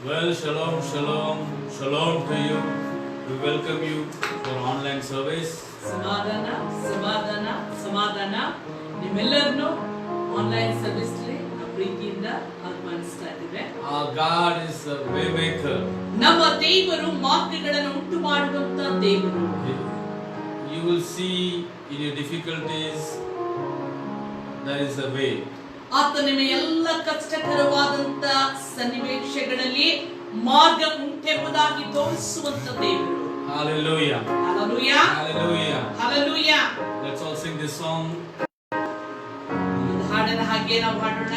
Well, shalom, shalom, shalom to you. We welcome you for online service. ಸಮಾಧಾನ ಸಮಾಧಾನ ಸಮಾಧಾನ ನಿಮ್ಮೆಲ್ಲರನ್ನು ಆನ್ಲೈನ್ ಸರ್ವಿಸ್ ಪ್ರೀತಿಯಿಂದ ಆಹ್ವಾನಿಸ್ತಾ ಇದ್ದೇವೆ. Our God is a way maker. ನಮ್ಮ ದೇವರು ಮಾರ್ಗಗಳನ್ನು ಉಂಟು ಮಾಡುವಂತ ದೇವರು. You will see in your difficulties there is a way. ಆತ ನಿಮ್ಮ ಎಲ್ಲ ಕಷ್ಟಕರವಾದಂತ ಸನ್ನಿವೇಶಗಳಲ್ಲಿ ಮಾರ್ಗ ಉಂಟೆಂಬುದಾಗಿ ತೋರಿಸುವಂತ ದೇವರು. Hallelujah. Hallelujah. Hallelujah. Hallelujah. Let's all sing this song. ಹಾಡನ ಹಾಗೆ ನಾವು ಹಾಡೋಣ.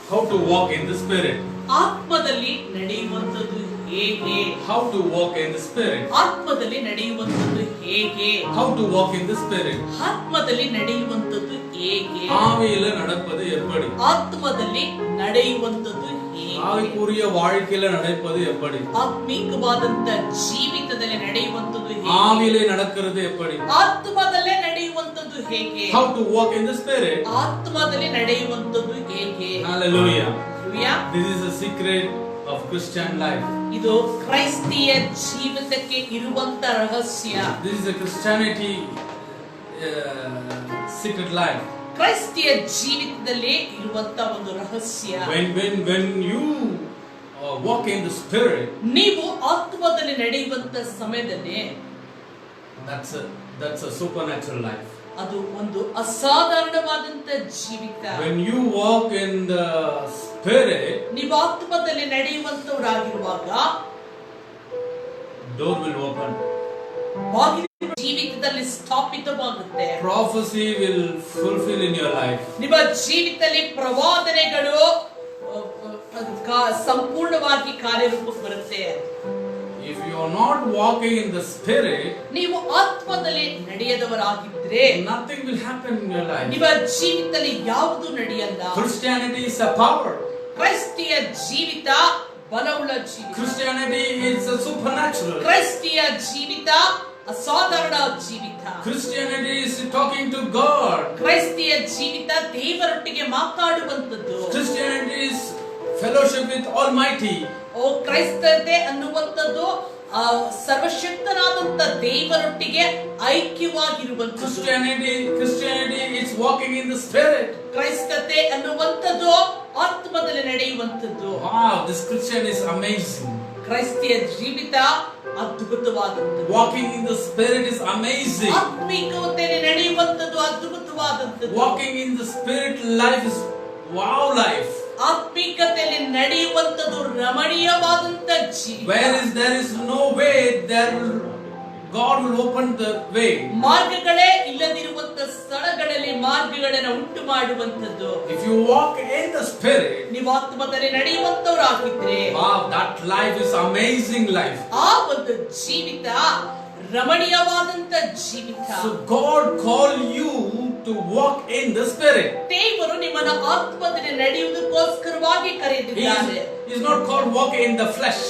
How to walk in the Spirit. ಆತ್ಮದಲ್ಲಿ ನಡೆಯುವಂತದ್ದು ಹೇಗೆ? How to walk in the Spirit. ಆತ್ಮದಲ್ಲಿ ನಡೆಯುವಂತದ್ದು ಹೇಗೆ? How to walk in the Spirit. ಆತ್ಮದಲ್ಲಿ ನಡೆಯುವಂತದ್ದು ಹೇಗೆ? ஆவியில நடப்பது எப்படி? ಆತ್ಮದಲ್ಲಿ ನಡೆಯುವಂತದ್ದು ಹೇಗೆ? ಹೇಗೆ ஆவிக்குரிய வாழ்க்கையில நடப்பது எப்படி ಆತ್ಮಿಕವಾದಂತ ಜೀವಿತದಲ್ಲಿ ನಡೆಯುವಂತದ್ದು ಹೇಗೆ ஆவியிலே நடக்கிறது எப்படி ಆತ್ಮದಲ್ಲೇ ನಡೆಯುವಂತದ್ದು ಹೇಗೆ how to walk in the spirit ಆತ್ಮದಲ್ಲಿ ನಡೆಯುವಂತದ್ದು ಹೇಗೆ hallelujah Hallelujah. this is the secret of Christian life ಇದು ಕ್ರೈಸ್ತಿಯ ಜೀವಿತಕ್ಕೆ ಇರುವಂತ ರಹಸ್ಯ this is a Christianity secret life ಕ್ರೈಸ್ತಿಯ ಜೀವಿತದಲ್ಲಿ ಇರುವಂತ ಒಂದು ರಹಸ್ಯ when you walk in the spirit ನೀವು ಆತ್ಮದಲ್ಲಿ ನಡೆಯುವಂತ ಸಮಯದಲ್ಲಿ that's a supernatural life ಅದು ಒಂದು ಅಸಾಧಾರಣವಾದಂತ ಜೀವಿತ when you walk in the spirit ನೀವು ಆತ್ಮದಲ್ಲಿ ನಡೆಯುವಂತವರಾಗಿರುವಾಗ door will open ಬಾಗಿಲು ಜೀವಿತದಲ್ಲಿ ಸ್ಥಾಪಿತವಾಗುತ್ತೆ prophecy will fulfill in your life ನಿಮ್ಮ ಜೀವಿತದಲ್ಲಿ ಪ್ರವಾದನೆಗಳು ಸಂಪೂರ್ಣವಾಗಿ ಕಾರ್ಯರೂಪಕ್ಕೆ ಬರುತ್ತೆ if you are not walking in the spirit ನೀವು ಆತ್ಮದಲ್ಲಿ ನಡೆಯದವರಾಗಿದ್ರೆ nothing will happen in your life ನಿಮ್ಮ ಜೀವಿತದಲ್ಲಿ ಯಾವುದು ನಡೆಯಲ್ಲ Christianity is a power ಕ್ರೈಸ್ತಿಯ ಜೀವಿತ ಬಲವುಳ್ಳ ಜೀವಿತ Christianity is a supernatural ಕ್ರೈಸ್ತಿಯ ಜೀವಿತ ಅಸಾಧಾರಣ ಜೀವಿತ Christianity is talking to God ಕ್ರೈಸ್ತಿಯ ಜೀವಿತ ದೇವರೊಟ್ಟಿಗೆ ಮಾತಾಡುವಂತದ್ದು Christianity is fellowship with Almighty ಓ ಕ್ರೈಸ್ತತೆ ಅನ್ನುವಂಥದ್ದು ಸರ್ವಶಕ್ತನಾದಂತ ದೇವರೊಟ್ಟಿಗೆ ಐಕ್ಯವಾಗಿರುವಂತದ್ದು Christianity is walking in the spirit ಕ್ರೈಸ್ತತೆ ಅನ್ನುವಂಥದ್ದು ಆತ್ಮದಲ್ಲಿ ನಡೆಯುವಂತದ್ದು wow this Christian is amazing ಕ್ರೈಸ್ತಿಯ ಜೀವಿತ ಅದ್ಭುತವಾದದ್ದು walking in the spirit is amazing ಆತ್ಮಿಕತೆಯಲ್ಲಿ ನಡೆಯುವಂತದ್ದು ಅದ್ಭುತವಾದದ್ದು walking in the spirit life is wow life ಆತ್ಮಿಕತೆಯಲ್ಲಿ ನಡೆಯುವಂತದ್ದು ರಮಣೀಯವಾದಂತ ಜೀವಿತ there is no way there God will open the way ಮಾರ್ಗಗಳೇ ಇಲ್ಲದಿರುವಂತ ಸ್ಥಳಗಳಲ್ಲಿ ಮಾರ್ಗಗಳನ್ನು ಉಂಟು ಮಾಡುವಂತದ್ದು if you walk in the spirit ನೀವು ಆತ್ಮದಲ್ಲಿ ನಡೆಯುವಂತವರಾಗಿದ್ರೆ wow that life is amazing life ಆ ಒಂದು ಜೀವಿತ ರಮಣೀಯವಾದಂತ ಜೀವಿತ so God call you to walk in the spirit ದೇವರು ನಿಮ್ಮನ್ನು ಆತ್ಮದಲ್ಲಿ ನಡೆಯುವುದಕ್ಕೋಸ್ಕರವಾಗಿ ಕರೆದಿದ್ದಾರೆ he is not called walk in the flesh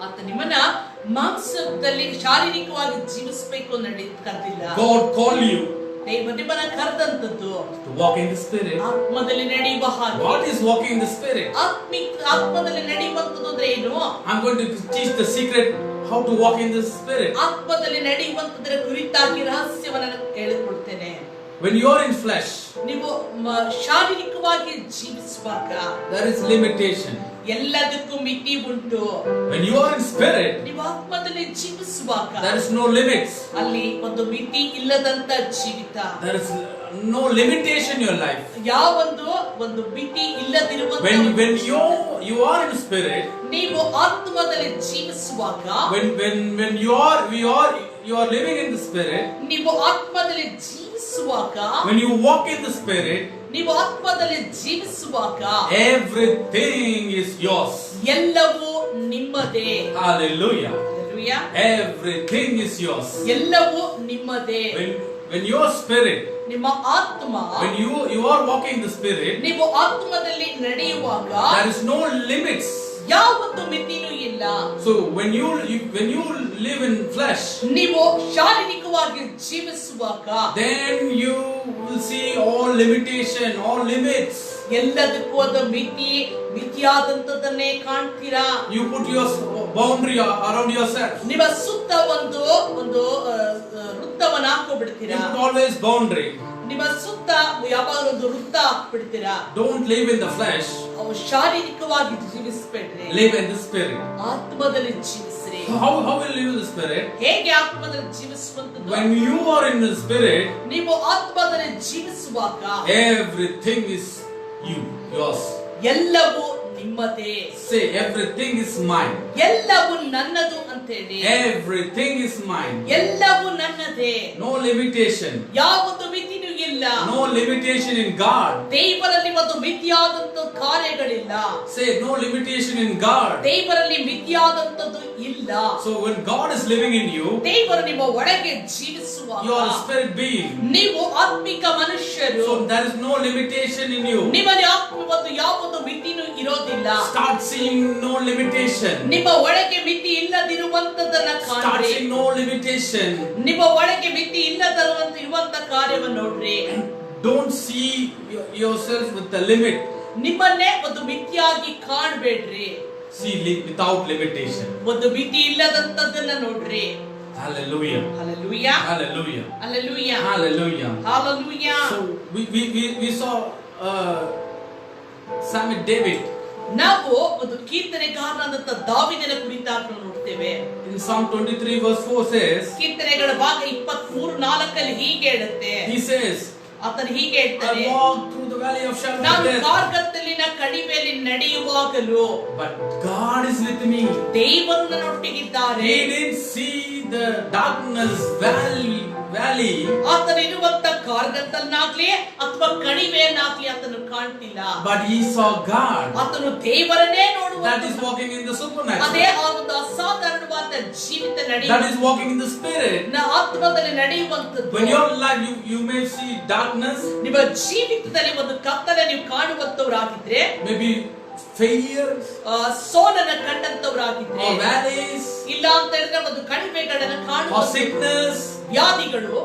ಆತ ನಿಮ್ಮನ್ನ ಮಾಂಸದಲ್ಲಿ ಶಾರೀರಿಕವಾಗಿ ಜೀವಿಸಬೇಕು ಕರೆದಿಲ್ಲ God call you ದೇವರು ನಿಮ್ಮನ್ನ ಕರೆದಂತದ್ದು to walk in the spirit ಆತ್ಮದಲ್ಲಿ ನಡೆಯುವ ಹಾಗೆ what is walking in the spirit ಆತ್ಮದಲ್ಲಿ ನಡೆಯುವಂತದ್ದು ಅಂದ್ರೆ ಏನು I'm going to teach the secret how to walk in the spirit ಆತ್ಮದಲ್ಲಿ ನಡೆಯುವಂತದರ ಕುರಿತಾಗಿ ರಹಸ್ಯವನ್ನು ಹೇಳಿಕೊಡ್ತೇನೆ when you are in flesh ನೀವು ಶಾರೀರಿಕವಾಗಿ ಜೀವಿಸುವಾಗ there is limitation ಎಲ್ಲದಕ್ಕೂ ಮಿತಿ ಉಂಟು when you are in spirit ನೀವು ಆತ್ಮದಲ್ಲಿ ಜೀವಿಸುವಾಗ there is no limits ಅಲ್ಲಿ ಒಂದು ಮಿತಿ ಇಲ್ಲದಂತ ಜೀವಿತ there is no limitation in your life ಒಂದು ಮಿತಿ ಇಲ್ಲದಿರುವಂತ when you are in spirit ನೀವು ಆತ್ಮದಲ್ಲಿ ಜೀವಿಸುವಾಗ when you are living in the spirit ನೀವು ಆತ್ಮದಲ್ಲಿ ಜೀವಿಸುವಾಗ when you walk in the spirit ನೀವು ಆತ್ಮದಲ್ಲಿ ಜೀವಿಸುವಾಗ everything is yours ಎಲ್ಲವೂ ನಿಮ್ಮದೇ hallelujah Hallelujah. everything is yours ಎಲ್ಲವೂ ನಿಮ್ಮದೇ when your spirit ನಿಮ್ಮ ಆತ್ಮ when you are walking the spirit ನೀವು ಆತ್ಮದಲ್ಲಿ ನಡೆಯುವಾಗ there is no limits ಯಾವತ್ತೂ ಮಿತಿನೂ ಇಲ್ಲ so when you live in flesh ನೀವು ಶಾರೀರಿಕವಾಗಿ ಜೀವಿಸುವಾಗ then you will see all limitation all limits ಎಲ್ಲದಕ್ಕೂ ಒಂದು ಮಿತಿಯಾದಂತದನ್ನೇ ಕಾಣ್ತೀರಾ you put your boundary around yourself ನಿಮ್ಮ ಸುತ್ತ ಒಂದು ವೃತ್ತವನ್ನು ಹಾಕೋಬಿಡ್ತೀರಾ you put always boundary ನಿಮ್ಮ ಸುತ್ತ ಯಾವಾಗಲೂ ಒಂದು ವೃತ್ತ ಹಾಕ್ಬಿಡ್ತೀರಾ don't live in the flesh ಶಾರೀರಿಕವಾಗಿ ಜೀವಿಸಬೇಡ್ರಿ live in the spirit ಆತ್ಮದಲ್ಲಿ ಜೀವಿಸ್ರಿ how will you live in the spirit ಹೇಗೆ ಆತ್ಮದಲ್ಲಿ ಜೀವಿಸುವಂತದ್ದು when you are in the spirit ನೀವು ಆತ್ಮದಲ್ಲಿ ಜೀವಿಸುವಾಗ everything is yours ಎಲ್ಲವೂ ನಿಮ್ಮದೇ say everything is mine ಎಲ್ಲವೂ ನನ್ನದು ಅಂತ ಹೇಳಿ everything is mine ಎಲ್ಲವೂ ನನ್ನದೇ no limitation ಯಾವುದು ಮಿತಿನೂ ಇಲ್ಲ ಇಲ್ಲ. No limitation in God. ದೇವರಲ್ಲಿ ಒಂದು ಮಿತಿಯಾದಂತ ಕಾರ್ಯಗಳಿಲ್ಲ. Say no limitation in God. ದೇವರಲ್ಲಿ ಮಿತಿಯಾದಂತದ್ದು ಇಲ್ಲ. So when God is living in you, ದೇವರು ನಿಮ್ಮ ಒಳಗೆ ಜೀವಿಸುವಾಗ you are a spirit being. ನೀವು ಆತ್ಮಿಕ ಮನುಷ್ಯರು. So there is no limitation in you. ನಿಮ್ಮಲ್ಲಿ ಆತ್ಮವತ್ತು ಯಾವುದೋ ಮಿತಿನೂ ಇರೋದಿಲ್ಲ. Start seeing no limitation. ನಿಮ್ಮ ಒಳಗೆ ಮಿತಿ ಇಲ್ಲದಿರುವಂತದನ್ನ Start ಕಾಣ್ರಿ. seeing no limitation. ನಿಮ್ಮ ಒಳಗೆ ಮಿತಿ ಇಲ್ಲದಿರುವಂತ ಕಾರ್ಯವನ್ನು ನೋಡ್ರಿ. Don't see yourself with the limit. ನಿಮ್ಮನ್ನೇ ಒಂದು ಮಿತಿಯಾಗಿ ಕಾಣಬೇಡ್ರಿ. See without limitation. ಒಂದು ಮಿತಿ ಇಲ್ಲದಂತದನ್ನ ನೋಡ್ರಿ. Hallelujah. Hallelujah. Hallelujah. Hallelujah. Hallelujah. Hallelujah. So we saw Psalmist David. ನಾವು ಒಂದು ಕೀರ್ತನೆಗಾರನಾದಂತ ದಾವೀದನ ಕುರಿತಾಗಿ ನೋಡ್ತೇವೆ. In Psalm 23 verse 4 says, ಕೀರ್ತನೆಗಳ ಭಾಗ 23:4 ಹೀಗೆ ಹೇಳುತ್ತೆ. he says, ಆತನು ಹೀಗೆ ಹೇಳ್ತಾನೆ, I walk through the valley of shadow of ನಾನು death, ಕಾರ್ಗತ್ತಲಿನ ಕಣಿವೆಯಲ್ಲಿ ನಡೆಯುವಾಗಲೂ but God is with me. ದೇವರು ನನ್ನೊಟ್ಟಿಗಿದ್ದಾರೆ. He didn't see the darkness valley. ಆತನು ಇರುವಂತ ಕಾರ್ಗತ್ತಲನ್ನಾಗ್ಲಿ ಅಥವಾ ಕಣಿವೆಯನ್ನಾಗ್ಲಿ ಆತನು ಕಾಣ್ತಿಲ್ಲ. But he saw God. ಆತನು ದೇವರನ್ನೇ ನೋಡುವ. That is walking in the supernatural. ಅದೇ ಆ ಒಂದು ಅಸಾಧಾರಣವಾದ ಜೀವಿತ ನಡೆಯುವ. That is walking in the spirit. ಆತ್ಮದಲ್ಲಿ ನಡೆಯುವಂತದ್ದು. When your life you may see darkness. ನಿಮ್ಮ ಜೀವಿತದಲ್ಲಿ ಒಂದು ಕತ್ತಲೆ ನೀವು ಕಾಣುವಂತವರಾಗಿದ್ರೆ, maybe failures, ಸೋಲನ್ನ ಕಂಡಂತವರಾಗಿದ್ರೆ, or valleys, ಇಲ್ಲ ಅಂತ ಹೇಳಿದ್ರೆ ಒಂದು ಕಣಿವೆಗಳನ್ನ ಕಾಣುವ, or sickness, ವ್ಯಾಧಿಗಳು.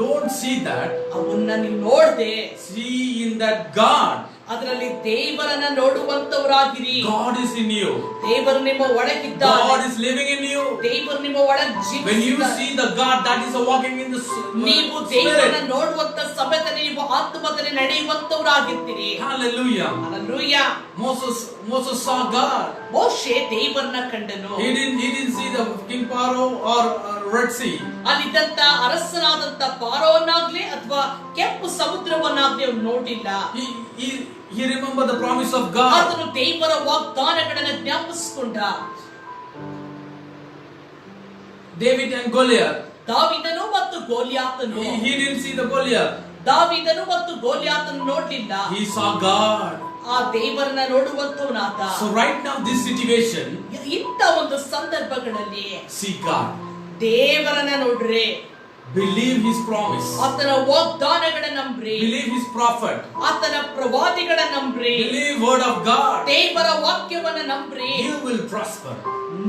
don't see that. ಅವನ್ನ ನೀವು ನೋಡದೆ see in that God. ಅದರಲ್ಲಿ ದೇವರನ್ನ ನೋಡುವಂತವರಾಗಿರಿ. God is in you. ದೇವರು ನಿಮ್ಮ ಒಳಗಿದ್ದಾರೆ. God is living in you. ದೇವರು ನಿಮ್ಮ ಒಳಗೆ ಜೀವಿಸುತ್ತಾರೆ. When you see the God that is walking in the ನೀವು ದೇವರನ್ನ ನೋಡುವಂತ ಸಮಯದಲ್ಲಿ ನೀವು ಆತ್ಮದಲ್ಲಿ ನಡೆಯುವಂತವರಾಗಿರ್ತೀರಿ. Hallelujah. Hallelujah. Moses saw God. ಮೋಶೆ ದೇವರನ್ನ ಕಂಡನು. He didn't see the King Pharaoh or Red Sea. ಅಲ್ಲಿದ್ದಂತ ಅರಸನಾದಂತ ಫಾರೋವನ್ನಾಗ್ಲಿ ಅಥವಾ ಕೆಂಪು ಸಮುದ್ರವನ್ನಾಗ್ಲಿ ಅವನು ನೋಡಿಲ್ಲ. He remembered the promise of God. ಆತನು ದೇವರ ವಾಗ್ದಾನಗಳನ್ನು ಜ್ಞಾಪಿಸಿಕೊಂಡ. David and Goliath. ದಾವೀದನು ಮತ್ತು ಗೋಲಿಯಾತನು. He didn't see the Goliath. ದಾವೀದನು ಮತ್ತು ಗೋಲಿಯಾತನು ನೋಡಲಿಲ್ಲ. He saw God. ಆ ದೇವರನ್ನ ನೋಡುವಂತವನಾದ. So right now this situation, ಇಂಥ ಒಂದು ಸಂದರ್ಭಗಳಲ್ಲಿ see God. ದೇವರನ್ನ ನೋಡ್ರಿ. Believe his promise. ಆತನ ವಾಗ್ದಾನಗಳನ್ನು ನಂಬ್ರಿ. Believe his prophet. ಆತನ ಪ್ರವಾದಿಗಳನ್ನು ನಂಬ್ರಿ. Believe word of God. ದೇವರ ವಾಕ್ಯವನ್ನು ನಂಬ್ರಿ. You will prosper.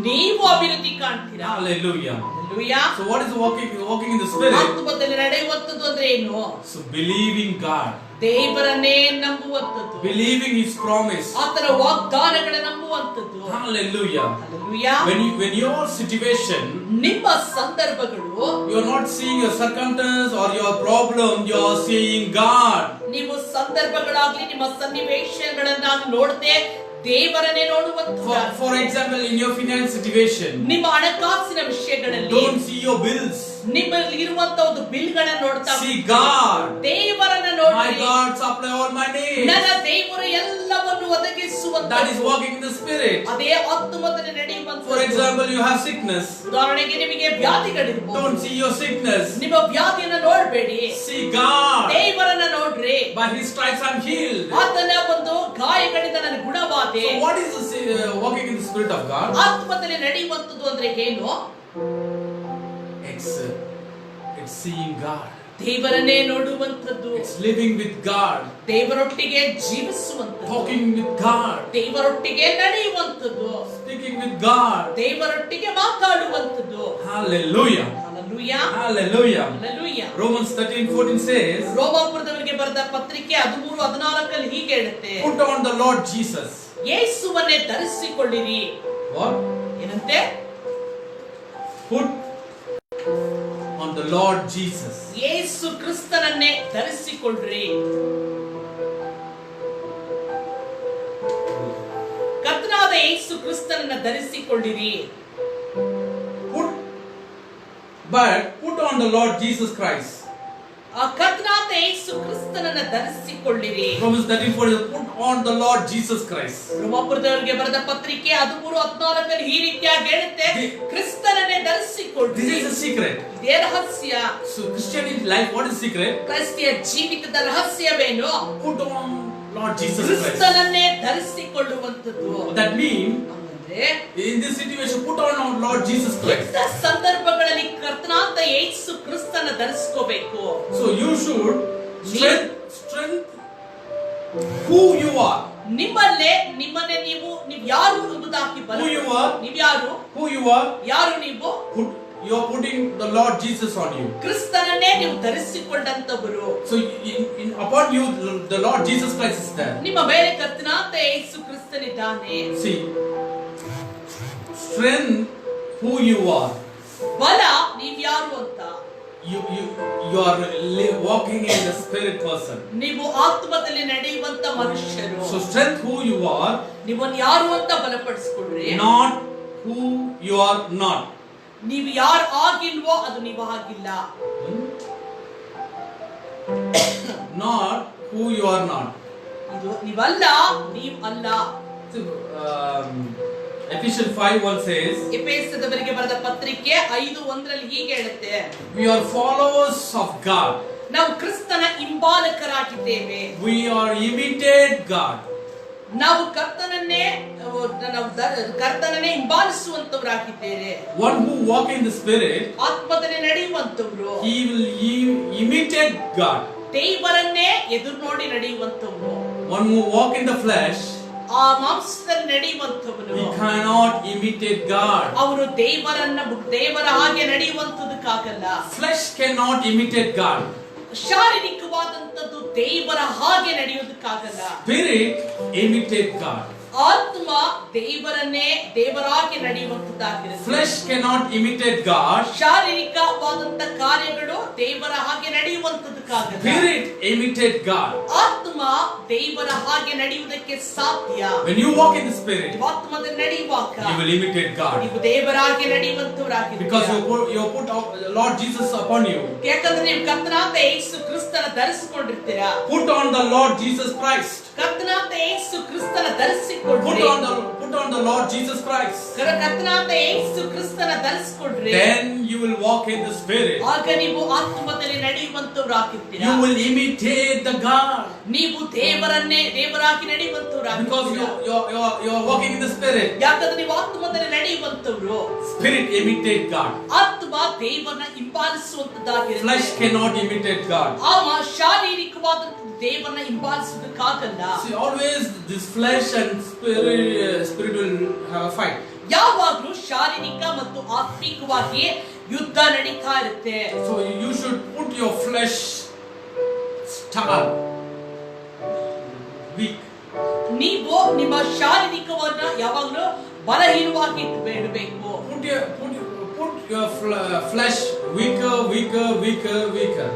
ನೀವು ಅಭಿವೃದ್ಧಿ ಕಾಣ್ತೀರಾ. Hallelujah. Hallelujah. So what is walking in the spirit? ಆತ್ಮದಲ್ಲಿ ನಡೆಯುವಂತದ್ದು ಅಂದ್ರೆ ಏನು? So believing God. ದೇವರನ್ನೇ ನಂಬುವಂತದ್ದು. Believing his promise. ಆತನ ವಾಗ್ದಾನಗಳನ್ನು ನಂಬುವಂತದ್ದು. Hallelujah. Hallelujah. When your situation, ನಿಮ್ಮ ಸಂದರ್ಭಗಳು, you are not seeing your circumstance or your problem, you are seeing God. ನೀವು ಸಂದರ್ಭಗಳಾಗ್ಲಿ ನಿಮ್ಮ ಸನ್ನಿವೇಶಗಳನ್ನಾಗಿ ನೋಡದೆ ದೇವರನ್ನೇ ನೋಡುವಂತ. For example, in your finance situation, ನಿಮ್ಮ ಹಣಕಾಸಿನ ವಿಷಯಗಳಲ್ಲಿ don't see your bills. ನಿಮ್ಮಲ್ಲಿ ಇರುವಂತ ಒಂದು ಬಿಲ್ಗಳನ್ನು ನೋಡ್ತಾ See God. ದೇವರನ್ನ My ನೋಡ್ರಿ. God supply all my needs. ನನ್ನ ದೇವರು ಎಲ್ಲವನ್ನು ಒದಗಿಸುವಂತ. That is walking in the spirit. ಅದೇ ಆತ್ಮದಲ್ಲಿ ನಡೆಯುವಂತ. For example, you have sickness. ಉದಾಹರಣೆಗೆ ನಿಮಗೆ ವ್ಯಾಧಿಗಳಿರಬಹುದು. Don't see your sickness. ನಿಮ್ಮ ವ್ಯಾಧಿಯನ್ನು ನೋಡಬೇಡಿ. See God. ದೇವರನ್ನ ನೋಡ್ರಿ. By his stripes I'm healed. ಆತನ ಒಂದು ಗಾಯಗಳಿಂದ ನಾನು ಗುಣವಾದೆ. So what is walking in the spirit of God? ಆತ್ಮದಲ್ಲಿ ನಡೆಯುವಂತದ್ದು ಅಂದ್ರೆ ಏನು? It's seeing God. ದೇವರನ್ನೇ ನೋಡುವಂತದ್ದು. It's living with God. ದೇವರೊಟ್ಟಿಗೆ ಜೀವಿಸುವಂತದ್ದು. Talking with God. ದೇವರೊಟ್ಟಿಗೆ ನಡೆಯುವಂತದ್ದು. Speaking with God. ದೇವರೊಟ್ಟಿಗೆ ಮಾತಾಡುವಂತದ್ದು. Hallelujah. Hallelujah. Hallelujah. Hallelujah. Romans 13:14 says, ರೋಮಾಪುರದವರಿಗೆ ಬರೆದ ಪತ್ರಿಕೆ 13:14 ಹೀಗೆ ಹೇಳುತ್ತೆ. put on the Lord Jesus. ಯೇಸುವನ್ನೇ ಧರಿಸಿಕೊಳ್ಳಿರಿ. What? ಏನಂತೆ? Put on the Lord Jesus. ಯೇಸು ಕ್ರಿಸ್ತನನ್ನೇ ಧರಿಸಿಕೊಳ್ಳ್ರಿ. ಕರ್ತನಾದ ಯೇಸು ಕ್ರಿಸ್ತನನ್ನ ಧರಿಸಿಕೊಳ್ಳಿರಿ. Put on the Lord Jesus Christ. ಆ ಕರ್ತನಾದ ಯೇಸು ಕ್ರಿಸ್ತನನ್ನ ಧರಿಸಿಕೊಳ್ಳಿರಿ. Romans 13:14, put on the Lord Jesus Christ. ರೋಮಾಪುರದವರಿಗೆ ಬರೆದ ಪತ್ರಿಕೆ 13:14 ಈ ರೀತಿಯಾಗಿ ಹೇಳುತ್ತೆ, ಕ್ರಿಸ್ತನನ್ನೇ ಧರಿಸಿಕೊಳ್ಳಿ. This is a secret. ಇದೇ ರಹಸ್ಯ. So Christianity life, what is secret? ಕ್ರಿಸ್ತಿಯ ಜೀವಿತದ ರಹಸ್ಯವೇನು? Put on Lord Jesus Christ. ಕ್ರಿಸ್ತನನ್ನೇ ಧರಿಸಿಕೊಳ್ಳುವಂತದ್ದು. That means ಅಂದ್ರೆ in this situation, put on our Lord Jesus Christ. ಇಂಥ ಸಂದರ್ಭಗಳಲ್ಲಿ ಕರ್ತನಾದ ಯೇಸು ಕ್ರಿಸ್ತನ ಧರಿಸಿಕೋಬೇಕು. So you should strength who you are. ನಿಮ್ಮನ್ನೇ ನೀವು ಯಾರು ಎಂಬುದಾಗಿ Who you are? ನೀವು ಯಾರು? Who you are? ಯಾರು ನೀವು? You are putting the Lord Jesus on you. ಕ್ರಿಸ್ತನನ್ನೇ ನೀವು ಧರಿಸಿಕೊಂಡಂತವರು. So upon you the Lord Jesus Christ is there. ನಿಮ್ಮ ಮೇಲೆ ಕರ್ತನಾದ ಯೇಸು ಕ್ರಿಸ್ತನಿದ್ದಾನೆ. See, strength who you are. ಬಲ ನೀವು ಯಾರು ಅಂತ. You are walking in the spirit person. ನೀವು ಆತ್ಮದಲ್ಲಿ ನಡೆಯುವಂತ ಮನುಷ್ಯರು. So strength who you are. ನಿಮ್ಮನ್ನು ಯಾರು ಅಂತ ಬಲಪಡಿಸಿಕೊಳ್ಳ್ರಿ. Not who you are not. ನೀವು ಯಾರು ಆಗಿಲ್ವೋ ಅದು ನೀವು ಆಗಿಲ್ಲ. Not who you are not. ಇದು ನೀವಲ್ಲ, ನೀವು ಅಲ್ಲ. Ephesians 5:1 says, ಎಫೆಸದವರಿಗೆ ಬರೆದ ಪತ್ರಿಕೆ 5:1 ಹೀಗೆ ಹೇಳುತ್ತೆ, we are followers of God. ನಾವು ಕ್ರಿಸ್ತನ ಹಿಂಬಾಲಕರಾಗಿದ್ದೇವೆ. We are imitate God. ನಾವು ಕರ್ತನನ್ನೇ ಹಿಂಬಾಲಿಸುವಂತವರಾಗಿದ್ದೇವೆ. One who walk in the spirit, ಆತ್ಮದಲ್ಲಿ ನಡೆಯುವಂತವರು, he will imitate God. ದೇವರನ್ನೇ ಎದುರು ನೋಡಿ ನಡೆಯುವಂತವರು. One who walk in the flesh, ಆ ಮಾಂಸದಲ್ಲಿ ನಡೆಯುವಂತವನು, he cannot imitate God. ಅವರು ದೇವರ ಹಾಗೆ ನಡೆಯುವಂತದಕ್ಕಾಗಲ್ಲ. Flesh cannot imitate God. ಶಾರೀರಿಕವಾದಂತದ್ದು ದೇವರ ಹಾಗೆ ನಡೆಯೋದಕ್ಕಾಗಲ್ಲ. Spirit imitate God. ಆತ್ಮ ದೇವರಾಗಿ ನಡೆಯುವಂತದ್ದಾಗಿರುತ್ತೆ. Flesh cannot imitate God. ಶಾರೀರಿಕವಾದಂತ ಕಾರ್ಯಗಳು ದೇವರ ಹಾಗೆ ನಡೆಯುವಂತದಕ್ಕಾಗಲ್ಲ. Spirit imitate God. ಆತ್ಮ ದೇವರ ಹಾಗೆ ನಡೆಯುವುದಕ್ಕೆ ಸಾಧ್ಯ. When you walk in the spirit, ಆತ್ಮದಲ್ಲಿ ನಡೆಯುವಾಗ you will imitate God. ನೀವು ದೇವರಾಗಿ ನಡೆಯುವಂತವರಾಗಿದ್ದೀರಾ. Because you put Lord Jesus upon you. ಯಾಕಂದ್ರೆ ನೀವು ಕರ್ತನಾದ ಯೇಸು ಕ್ರಿಸ್ತನ ಧರಿಸಿಕೊಂಡಿರ್ತೀರಾ. Put on the Lord Jesus Christ. ಕರ್ತನಾದ ಯೇಸು ಕ್ರಿಸ್ತನ ಧರಿಸಿಕೊಳ್ಳ್ರಿ. Put on the Lord Jesus Christ. ಕರ್ತನಾದ ಯೇಸು ಕ್ರಿಸ್ತನ ಧರಿಸಿಕೊಳ್ಳ್ರಿ. Then you will walk in the spirit. ಆಗ ನೀವು ಆತ್ಮದಲ್ಲಿ ನಡೆಯುವಂತವರಾಗಿರ್ತೀರಾ. You will imitate the God. ನೀವು ದೇವರಾಗಿ ನಡೆಯುವಂತವರಾಗಿರ್ತೀರಾ. Because you are walking in the spirit. ಯಾಕಂದ್ರೆ ನೀವು ಆತ್ಮದಲ್ಲಿ ನಡೆಯುವಂತವರು. Spirit imitate God. ಆತ್ಮ ದೇವರನ್ನ ಹಿಂಬಾಲಿಸುವಂತದ್ದಾಗಿರುತ್ತೆ. Flesh cannot imitate God. ಶಾರೀರಿಕವಾದಂತ ದೇವರನ್ನ ಹಿಂಬಾಲಿಸುವುದಕ್ಕಾಗಲ್ಲ. See, always this flesh and spirit will have a fight. ಯಾವಾಗಲೂ ಶಾರೀರಿಕ ಮತ್ತು ಆತ್ಮಿಕವಾಗಿ ಯುದ್ಧ ನಡೀತಾ ಇರುತ್ತೆ. So you should put your flesh starve, weak. ನೀವು ನಿಮ್ಮ ಶಾರೀರಿಕವನ್ನ ಯಾವಾಗಲೂ ಬಲಹೀನವಾಗಿ ಇಡಬೇಕು. Put your flesh weaker.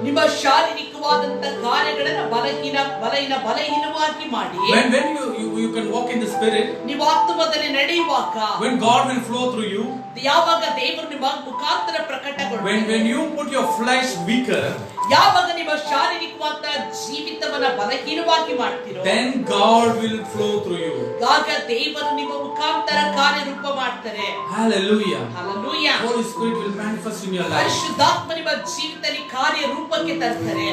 ನಿಮ್ಮ ಶಾರೀರಿಕವಾದಂತ ಕಾರ್ಯಗಳನ್ನು ಬಲಹೀನವಾಗಿ ಮಾಡಿ. When you can walk in the spirit, ನೀವು ಆತ್ಮದಲ್ಲಿ ನಡೆಯುವಾಗ, when God will flow through you, ಯಾವಾಗ ದೇವರು ನಿಮ್ಮ ಮುಖಾಂತರ ಪ್ರಕಟಗೊಳ್ಳುತ್ತಾನೆ. when you put your flesh weaker, ಯಾವಾಗ ನಿಮ್ಮ ಶಾರೀರಿಕವಾದ ಜೀವಿತವನ್ನ ಬಲಹೀನವಾಗಿ ಮಾಡ್ತೀರೋ, then God will flow through you. ಆಗ ದೇವರು ನಿಮ್ಮ ಮುಖಾಂತರ ಕಾರ್ಯರೂಪ ಮಾಡ್ತಾರೆ. Hallelujah. Hallelujah. Holy Spirit will manifest in your life. ಪರಿಶುದ್ಧಾತ್ಮ ನಿಮ್ಮ ಜೀವಿತದಲ್ಲಿ ಕಾರ್ಯರೂಪಕ್ಕೆ ತರ್ತಾರೆ.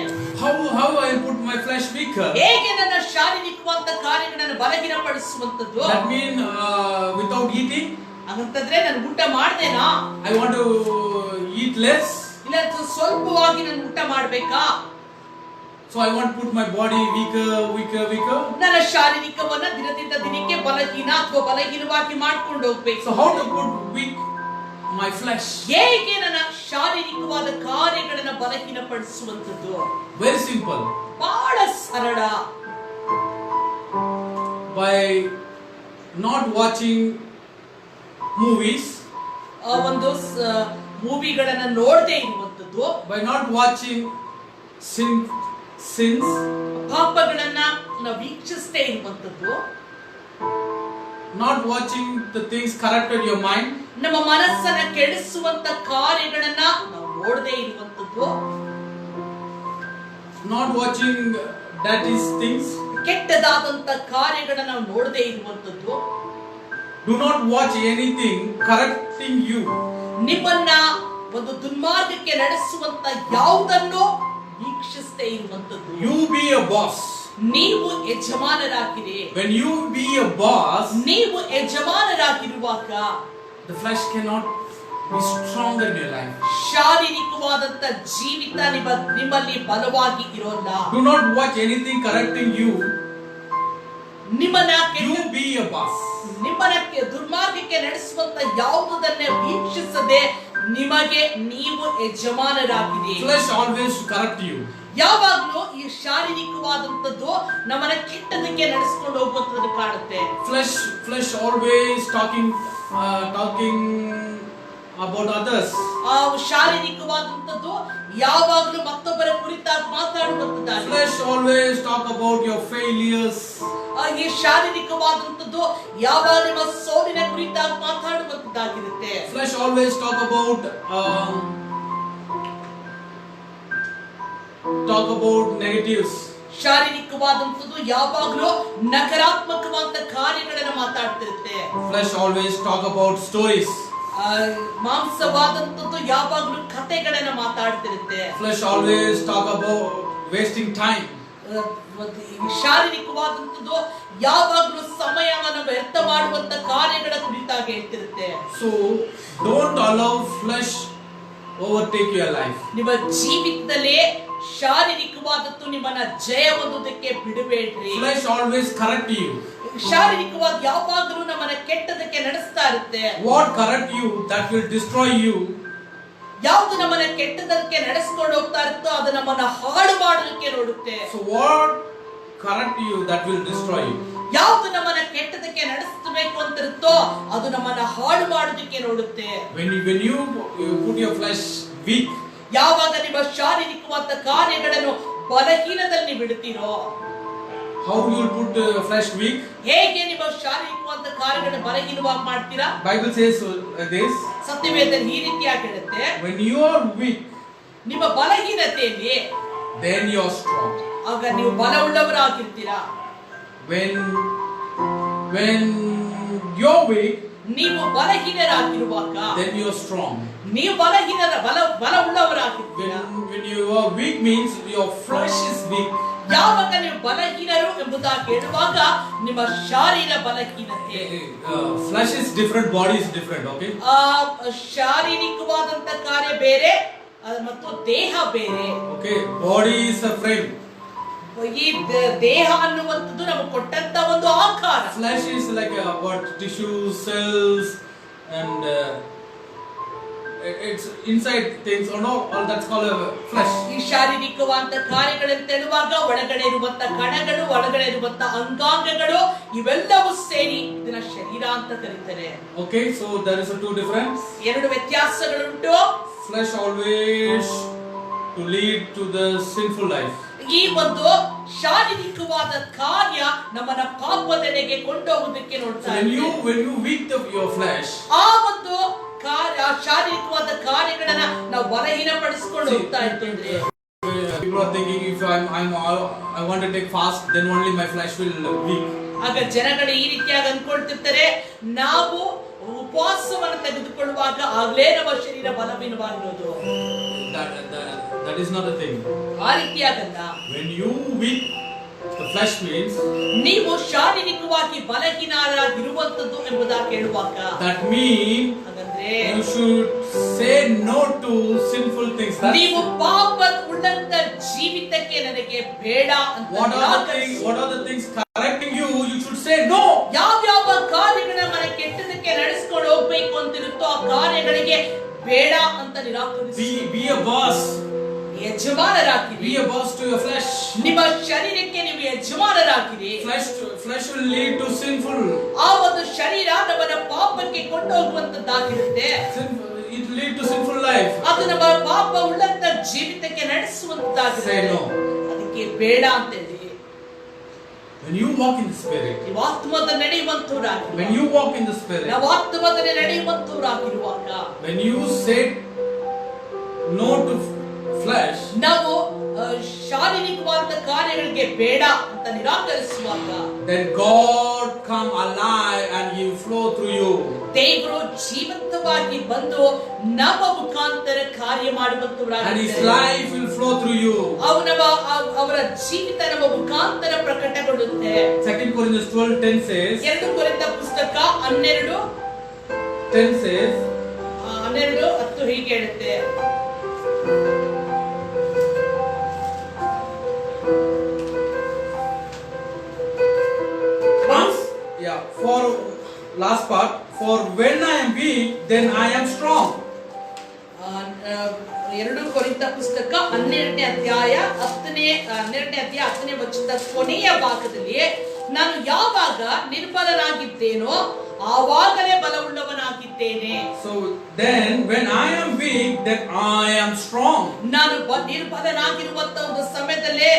How I put my flesh weaker? ಹೇಗೆ ನನ್ನ ಶಾರೀರಿಕವಾದ ಕಾರ್ಯಗಳನ್ನು ಬಲಹೀನಪಡಿಸುವಂತದ್ದು? That means without eating. ಹಾಗಂತಂದ್ರೆ ನಾನು ಊಟ ಮಾಡ್ದೇನಾ? I want to eat less. ಇಲ್ಲ ಸ್ವಲ್ಪವಾಗಿ ನಾನು ಊಟ ಮಾಡ್ಬೇಕಾ? So I want to put my body weaker. ನನ್ನ ಶಾರೀರಿಕವನ್ನ ದಿನದಿಂದ ದಿನಕ್ಕೆ ಬಲಹೀನವಾಗಿ ಮಾಡ್ಕೊಂಡು ಹೋಗ್ಬೇಕು. So how to put weak my flesh? ಹೇಗೆ ನನ್ನ ಶಾರೀರಿಕವಾದ ಕಾರ್ಯಗಳನ್ನು ಬಲಹೀನಪಡಿಸುವಂತದ್ದು? Very simple. ಬಹಳ ಸರಳ. By not watching movies. ಒಂದು ಮೂವಿಗಳನ್ನ ನೋಡದೇ ಇರುವಂತದ್ದು. By not watching sins. ಪಾಪಗಳನ್ನ ನಾವು ವೀಕ್ಷಿಸದೇ ಇರುವಂತದ್ದು. Not watching the things corrupted your mind. ನಮ್ಮ ಮನಸ್ಸನ್ನ ಕೆಡಿಸುವಂತ ಕಾರ್ಯಗಳನ್ನ ನಾವು ನೋಡದೇ ಇರುವಂತದ್ದು. Not watching dirty things. ಕೆಟ್ಟದಾದಂತ ಕಾರ್ಯಗಳನ್ನ ನಾವು ನೋಡದೇ ಇರುವಂತದ್ದು. Do not watch anything correcting you. ನಿಮ್ಮನ್ನ ಒಂದು ದುರ್ಮಾರ್ಗಕ್ಕೆ ನಡೆಸುವಂತ ಯಾವುದನ್ನು ವೀಕ್ಷಿಸದೇ ಇರುವಂತದ್ದು. You be a boss. ನೀವು ಯಜಮಾನರಾಗಿರಿ. When you be a boss, ನೀವು ಯಜಮಾನರಾಗಿರುವಾಗ the flesh cannot be stronger in your life. ಶಾರೀರಿಕವಾದಂತ ಜೀವಿತ ನಿಮ್ಮಲ್ಲಿ ಬಲವಾಗಿ ಇರೋಲ್ಲ. Do not watch anything correcting you. ನಿಮ್ಮನ್ನ You be a boss. ನಿಮ್ಮನ್ನ ದುರ್ಮಾರ್ಗಕ್ಕೆ ನಡೆಸುವಂತ ಯಾವುದನ್ನೇ ವೀಕ್ಷಿಸದೆ ನಿಮಗೆ ನೀವು ಯಜಮಾನರಾಗಿರಿ. Flesh always correct you. ಯಾವಾಗಲೂ ಈ ಶಾರೀರಿಕವಾದಂತದ್ದು ನಮ್ಮನ್ನ ಕೆಟ್ಟದಕ್ಕೆ ನಡೆಸಿಕೊಂಡು ಹೋಗುವಂತದ್ದು ಕಾಣುತ್ತೆ. Flesh always talking about others. ಆ ಶಾರೀರಿಕವಾದಂತದ್ದು ಯಾವಾಗಲೂ ಮತ್ತೊಬ್ಬರ ಕುರಿತಾಗಿ ಮಾತಾಡುವಂತದ್ದಾಗಿದೆ. Flesh always talk about your failures. ಈ ಶಾರೀರಿಕವಾದಂತದ್ದು ಯಾವಾಗ ನಿಮ್ಮ ಸೋಲಿನ ಕುರಿತಾಗಿ ಮಾತಾಡುವಂತದ್ದಾಗಿರುತ್ತೆ. Flesh always talk about negatives. ಶಾರೀರಿಕವಾದಂತದ್ದು ಯಾವಾಗಲೂ ನಕಾರಾತ್ಮಕವಾದ ಕಾರ್ಯಗಳನ್ನು ಮಾತಾಡ್ತಿರುತ್ತೆ. Flesh always talk about stories. ಮಾಂಸವಾದಂತದ್ದು ಯಾವಾಗಲೂ ಕಥೆಗಳನ್ನ ಮಾತಾಡ್ತಿರುತ್ತೆ. Flesh always talk about wasting time. ಶಾರೀರಿಕವಾದಂತದ್ದು ಯಾವಾಗಲೂ ಸಮಯವನ್ನು ವ್ಯರ್ಥ ಮಾಡುವಂತ ಕಾರ್ಯಗಳ ಕುರಿತಾಗಿ ಹೇಳ್ತಿರುತ್ತೆ. So don't allow flesh overtake your life. ನಿಮ್ಮ ಜೀವಿತದಲ್ಲಿ ಶಾರೀರಿಕವಾದದ್ದು ನಿಮ್ಮನ್ನ ಜಯ ಹೊಂದುವುದಕ್ಕೆ ಬಿಡಬೇಡ್ರಿ. Flesh always correct you. ಶಾರೀರಿಕವಾದ ಯಾವಾಗಲೂ ನಮ್ಮನ್ನ ಕೆಟ್ಟದಕ್ಕೆ ನಡೆಸ್ತಾ ಇರುತ್ತೆ. What correct you that will destroy you. ಯಾವುದು ನಮ್ಮನ್ನ ಕೆಟ್ಟದಕ್ಕೆ ನಡೆಸ್ಕೊಂಡು ಹೋಗ್ತಾ ಇರುತ್ತೋ ಅದು ನಮ್ಮನ್ನ ಹಾಳು ಮಾಡೋದಕ್ಕೆ ನೋಡುತ್ತೆ. So what correct you that will destroy you. ಯಾವುದು ನಮ್ಮನ್ನ ಕೆಟ್ಟದಕ್ಕೆ ನಡೆಸಬೇಕು ಅಂತ ಇರುತ್ತೋ ಅದು ನಮ್ಮನ್ನ ಹಾಳು ಮಾಡೋದಕ್ಕೆ ನೋಡುತ್ತೆ. When you put your flesh weak, ಯಾವಾಗ ನಿಮ್ಮ ಶಾರೀರಿಕವಾದ ಕಾರ್ಯಗಳನ್ನು ಬಲಹೀನದಲ್ಲಿ ಬಿಡುತ್ತೀರೋ, how you will put your flesh weak? ಹೇಗೆ ನಿಮ್ಮ ಶಾರೀರಿಕವಾದ ಕಾರ್ಯಗಳನ್ನು ಬಲಹೀನವಾಗಿ ಮಾಡ್ತೀರಾ? Bible says this. ಸತ್ಯವೇದದಲ್ಲಿ ಈ ರೀತಿಯಾಗಿ ಹೇಳುತ್ತೆ, When you are weak, ನಿಮ್ಮ ಬಲಹೀನತೆಯಲ್ಲಿ then you are strong. ಆಗ ನೀವು ಬಲವುಳ್ಳವರಾಗಿರ್ತೀರಾ. When you are weak, ನೀವು ಬಲಹೀನರಾಗಿರುವಾಗ then you are strong. ನೀವು ಬಲವುಳ್ಳವರಾಗಿರ್ತೀರಾ. When you are weak means your flesh is weak. ಯಾವಾಗ ನೀವು ಬಲಹೀನರು ಎಂಬುದಾಗಿ ಹೇಳುವಾಗ ನಿಮ್ಮ ಶಾರೀರ ಬಲಹೀನತೆ. Flesh is different, body is different, okay? ಶಾರೀರಿಕವಾದಂತ ಕಾರ್ಯ ಬೇರೆ ಮತ್ತು ದೇಹ ಬೇರೆ. Okay, body is a frame. ಈ ದೇಹ ಅನ್ನುವಂಥದ್ದು ನಮಗೆ ಕೊಟ್ಟಂತ ಒಂದು ಆಕಾರ. Flesh is like what tissues, cells, and it's inside things or no, all that's called a flesh. ಈ ಶಾರೀರಿಕವಾದ ಕಾರ್ಯಗಳನ್ನು ಹೇಳುವಾಗ ಒಳಗಡೆ ಇರುವಂತ ಕಣಗಳು, ಒಳಗಡೆ ಇರುವಂತ ಅಂಗಾಂಗಗಳು ಇವೆಲ್ಲವೂ ಸೇರಿ ಇದನ್ನ ಶರೀರ ಅಂತ ಕರೀತಾರೆ. Okay, so there is a two difference. ಎರಡು ವ್ಯತ್ಯಾಸಗಳುಂಟು. Flesh always to lead to the sinful life. ಈ ಒಂದು ಶಾರೀರಿಕವಾದ ಕಾರ್ಯ ನಮ್ಮನ್ನ ಪಾಪದೆಡೆಗೆ ಕೊಂಡೋಗುವುದಕ್ಕೆ ನೋಡ್ತಾ ಇದೆ. When you weak your flesh, ಆ ಒಂದು ಕಾರ್ಯ ಶಾರೀರಿಕವಾದ ಕಾರ್ಯಗಳನ್ನ ನಾವು ಬಲಹೀನಪಡಿಸಿಕೊಂಡು ಹೋಗ್ತಾ ಇದ್ದೇವೆ. People are thinking if I want to take fast, then only my flesh will weak. ಆಗ ಜನಗಳು ಈ ರೀತಿಯಾಗಿ ಅಂದ್ಕೊಳ್ತಿರ್ತಾರೆ, ನಾವು ಉಪವಾಸವನ್ನು ತೆಗೆದುಕೊಳ್ಳುವಾಗ ಆಗ್ಲೇ ನಮ್ಮ ಶರೀರ ಬಲಹೀನವಾಗಿರೋದು. That is not a thing. ಆ ರೀತಿಯಾಗಲ್ಲ. When you weak the flesh means, ನೀವು ಶಾರೀರಿಕವಾಗಿ ಬಲಹೀನರಾಗಿರುವಂತದ್ದು ಎಂಬುದಾಗಿ ಹೇಳುವಾಗ, that mean ಹಾಗಂದ್ರೆ you should say no to sinful things. ನೀವು ಪಾಪ ಉಳ್ಳಂತ ಜೀವಿತಕ್ಕೆ ನನಗೆ ಬೇಡ ಅಂತ. What are the things correcting you? You should say no. ಯಾವ ಕಾರ್ಯಗಳನ್ನ ಮನೆ ಕೆಟ್ಟದಕ್ಕೆ ನಡೆಸಿಕೊಂಡು ಹೋಗ್ಬೇಕು ಅಂತಿರುತ್ತೋ ಆ ಕಾರ್ಯಗಳಿಗೆ ಬೇಡ ಅಂತ ನಿರಾಕರಿಸಿ. Be a boss. ಯಜಮಾನರಾಗಿರಿ. Be a boss to your flesh. ನಿಮ್ಮ ಶರೀರಕ್ಕೆ ನೀವು ಯಜಮಾನರಾಗಿರಿ. Flesh will lead to sinful. ಆ ಒಂದು ಶರೀರ ನಮ್ಮನ್ನ ಪಾಪಕ್ಕೆ ಕೊಂಡೋಗುವಂತದ್ದಾಗಿರುತ್ತೆ. It lead to sinful life. ಅದು ನಮ್ಮ ಪಾಪ ಉಳ್ಳಂತ ಜೀವಿತಕ್ಕೆ ನಡೆಸುವಂತದ್ದಾಗಿರುತ್ತೆ. Say no. ಅದಕ್ಕೆ ಬೇಡ ಅಂತ ಹೇಳಿ. When you walk in the spirit, ನೀವು ಆತ್ಮದಲ್ಲಿ ನಡೆಯುವಂತವರಾಗಿ, when you walk in the spirit, ನಾವು ಆತ್ಮದಲ್ಲಿ ನಡೆಯುವಂತವರಾಗಿರುವಾಗ, when you say no to flesh, ನಾವು ಶಾರೀರಿಕವಾದ ಕಾರ್ಯಗಳಿಗೆ ಬೇಡ ಅಂತ ನಿರಾಕರಿಸುವಾಗ, then God come alive and He will flow through you. ದೇವರು ಜೀವಂತವಾಗಿ ಬಂದು ನಮ್ಮ ಮುಖಾಂತರ ಕಾರ್ಯ And His ಮಾಡುವಂತವರಾಗಿದ್ದಾರೆ. life will flow through you. ಅವರ ಜೀವಿತ ನಮ್ಮ ಮುಖಾಂತರ ಪ್ರಕಟಗೊಳ್ಳುತ್ತೆ. 2 Corinthians 12:10 says, 2 ಕೊರಿಂಥ ಪುಸ್ತಕ 10 says, 12:10 ಹೀಗೆ ಹೇಳುತ್ತೆ. for last part, for when I am weak, then I am strong. 2 ಕೊರಿಂಥ ಪುಸ್ತಕ 12ನೇ ಅಧ್ಯಾಯ 10ನೇ ವಚನದ ಕೊನೆಯ ಭಾಗದಲ್ಲಿ, ನಾನು ಯಾವಾಗ ನಿರ್ಬಲನಾಗಿದ್ದೇನೋ ಆವಾಗಲೇ ಬಲವುಳ್ಳವನಾಗಿದ್ದೇನೆ. So then when I am weak, then I am strong. ನಾನು ನಿರ್ಬಲನಾಗಿರುವಂತ ಒಂದು ಸಮಯದಲ್ಲೇ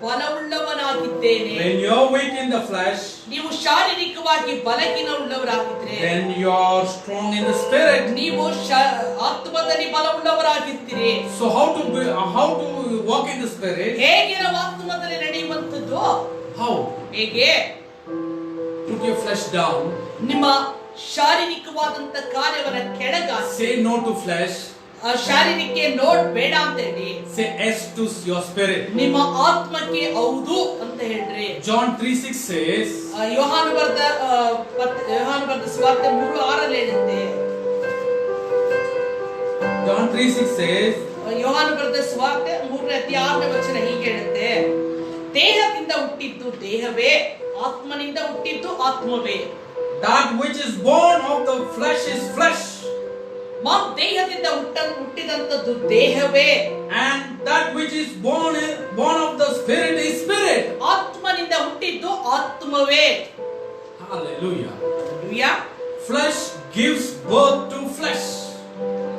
ಬಲವುಳ್ಳವನಾಗಿದ್ದೇನೆ. When you are weak in the flesh, ನೀವು ಶಾರೀರಿಕವಾಗಿ ಬಲಹೀನವುಳ್ಳವರಾಗಿದ್ರೆ, then you are strong in the spirit. ನೀವು ಆತ್ಮದಲ್ಲಿ ಬಲವುಳ್ಳವರಾಗಿದ್ದೀರಿ. So how to walk in the spirit? ಹೇಗೆ ನಾವು ಆತ್ಮದಲ್ಲಿ ನಡೆಯುವಂತದ್ದು? How? ಹೇಗೆ? Put your flesh down. ನಿಮ್ಮ ಶಾರೀರಿಕವಾದಂತ ಕಾರ್ಯವನ್ನ ಕೆಳಗಾಸಿ. Say no to flesh. ಶಾರೀರಿಕ ನೋಡ್ ಬೇಡ ಅಂತ ಹೇಳಿ. Say yes to your spirit. ನಿಮ್ಮ ಆತ್ಮಕ್ಕೆ ಹೌದು ಅಂತ ಹೇಳ್ರಿ. John 3:6 says, ಯೋಹಾನ ಬರೆದ ಸುವಾರ್ತೆ 3:6 ಹೇಳುತ್ತೆ. John 3:6 says, ಯೋಹಾನ ಬರೆದ ಸುವಾರ್ತೆ 3:6 ವಚನ ಹೀಗೆ ಹೇಳುತ್ತೆ, ದೇಹದಿಂದ ಹುಟ್ಟಿದ್ದು ದೇಹವೇ, ಆತ್ಮನಿಂದ ಹುಟ್ಟಿದ್ದು ಆತ್ಮವೇ. that which is born of the flesh is flesh, ದೇಹದಿಂದ ಹುಟ್ಟಿದಂತದ್ದು ದೇಹವೇ, and that which is born of the spirit is spirit. ಆತ್ಮನಿಂದ ಹುಟ್ಟಿದ್ದು ಆತ್ಮವೇ. Hallelujah. Hallelujah. Flesh gives birth to flesh.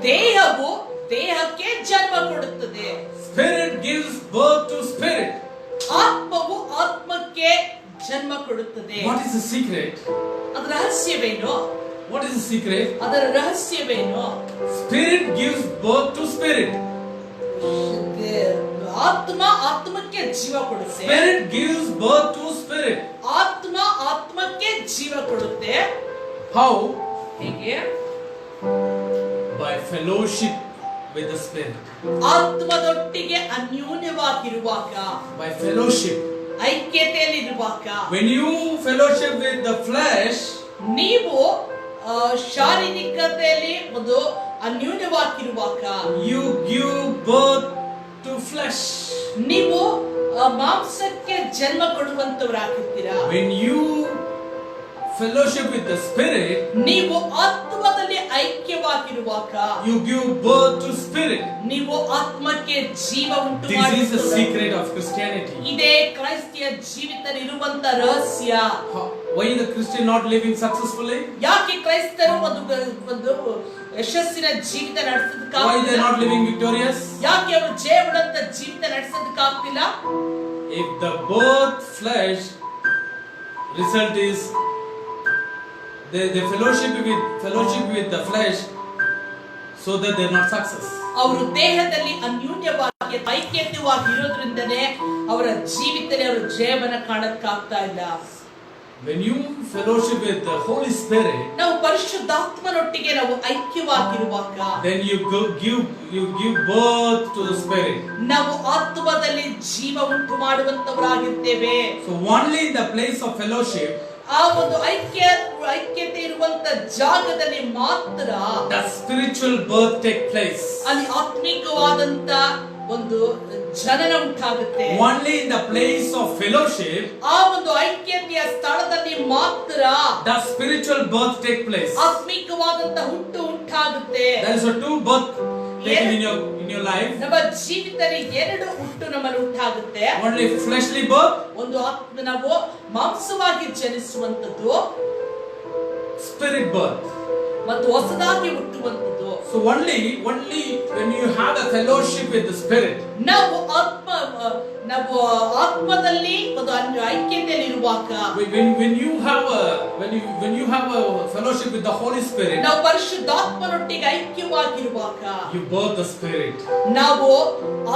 ದೇಹವು ದೇಹಕ್ಕೆ ಜನ್ಮ ಕೊಡುತ್ತದೆ. Spirit gives birth to spirit. ಆತ್ಮವು ಆತ್ಮಕ್ಕೆ ಜನ್ಮ ಕೊಡುತ್ತದೆ. What is the secret? ಅದರ ರಹಸ್ಯವೇನು? What is the secret? ಅದರ ರಹಸ್ಯವೇನು? Spirit gives birth to spirit. ಆತ್ಮಕ್ಕೆ ಜೀವ ಕೊಡುತ್ತೆ. Spirit gives birth to spirit. ಆತ್ಮಕ್ಕೆ ಜೀವ ಕೊಡುತ್ತೆ. How? ಹೇಗೆ? By fellowship with the spirit. ಆತ್ಮದೊಟ್ಟಿಗೆ ಅನ್ಯೋನ್ಯವಾಗಿರುವಾಗ, By fellowship. ಐಕ್ಯತೆಯಲ್ಲಿರುವಾಗ. When you fellowship with the flesh, ನೀವು ಶಾರೀರಿಕತೆಯಲ್ಲಿ ಒಂದು ಅನ್ಯೋನ್ಯವಾಗಿರುವಾಗ, you give birth to flesh. ನೀವು ಮಾಂಸಕ್ಕೆ ಜನ್ಮ ಕೊಡುವಂತವರಾಗಿರ್ತೀರಾ. When you fellowship with the spirit, ನೀವು ಆತ್ಮದಲ್ಲಿ ಐಕ್ಯವಾಗಿರುವಾಗ, you give birth to spirit. ನೀವು ಆತ್ಮಕ್ಕೆ ಜೀವ ಉಂಟು This is the ಮಾಡುತ್ತೀರಾ. secret of Christianity. ಇದೇ ಕ್ರೈಸ್ತಿಯ ಜೀವಿತದಲ್ಲಿರುವಂತ ರಹಸ್ಯ. Why is the Christian not living successfully? ಯಾಕೆ ಕ್ರೈಸ್ತರು ಒಂದು ಯಶಸ್ಸಿನ ಜೀವಿತ Why they are ನಡೆಸೋದಕ್ಕಾಗ್ತಿಲ್ಲ? not living victorious? ಯಾಕೆ ಅವರು ಜಯವುಳ್ಳಂತ ಜೀವಿತ ನಡೆಸೋದಕ್ಕಾಗ್ತಿಲ್ಲ? If the birth flesh result is the fellowship with the flesh, so that they are not success. ಅವರು ದೇಹದಲ್ಲಿ ಅನ್ಯೋನ್ಯವಾಗಿ ಐಕ್ಯತೆವಾಗಿ ಇರೋದ್ರಿಂದನೇ ಅವರ ಜೀವಿತದಲ್ಲಿ ಅವರು ಜಯವನ್ನ ಕಾಣಕ್ಕಾಗ್ತಾ ಇಲ್ಲ. When you fellowship with the Holy Spirit, ನಾವು ಪರಿಶುದ್ಧಾತ್ಮನೊಟ್ಟಿಗೆ ನಾವು ಐಕ್ಯವಾಗಿರುವಾಗ, then you give birth to the Spirit. ನಾವು ಆತ್ಮದಲ್ಲಿ ಜೀವ ಉಂಟು ಮಾಡುವಂತವರಾಗಿರ್ತೇವೆ. So only in the place of fellowship, ಆ ಒಂದು ಐಕ್ಯತೆ ಇರುವಂತ ಜಾಗದಲ್ಲಿ ಮಾತ್ರ the spiritual birth take place. ಅಲ್ಲಿ ಆತ್ಮಿಕವಾದಂತ ಒಂದು ಜನನ ಉಂಟಾಗುತ್ತೆ. Only in the place of fellowship, ಆ ಒಂದು ಐಕ್ಯತೆಯ ಸ್ಥಳದಲ್ಲಿ ಮಾತ್ರ the spiritual birth take place. ಆತ್ಮಿಕವಾದಂತ ಹುಟ್ಟು ಉಂಟಾಗುತ್ತೆ. There is a two birth taken in your life. ನಮ್ಮ ಜೀವಿತದಲ್ಲಿ ಎರಡು ಹುಟ್ಟು ನಮ್ಮಲ್ಲಿ ಉಂಟಾಗುತ್ತೆ. Only fleshly birth, ಒಂದು ನಾವು ಮಾಂಸವಾಗಿ ಜನಿಸುವಂತದ್ದು, spirit birth. ಮತ್ತು ಹೊಸದಾಗಿ ಹುಟ್ಟುವಂತದ್ದು. So only when you have a fellowship with the Spirit, ನಾವು ಆತ್ಮದಲ್ಲಿ ಒಂದು ಐಕ್ಯತೆಯಲ್ಲಿ ಇರುವಾಗ, when you have a fellowship with the Holy Spirit, ನಾವು ಪರಿಶುದ್ಧಾತ್ಮನೊಟ್ಟಿಗೆ ಐಕ್ಯವಾಗಿರುವಾಗ you birth the Spirit. ನಾವು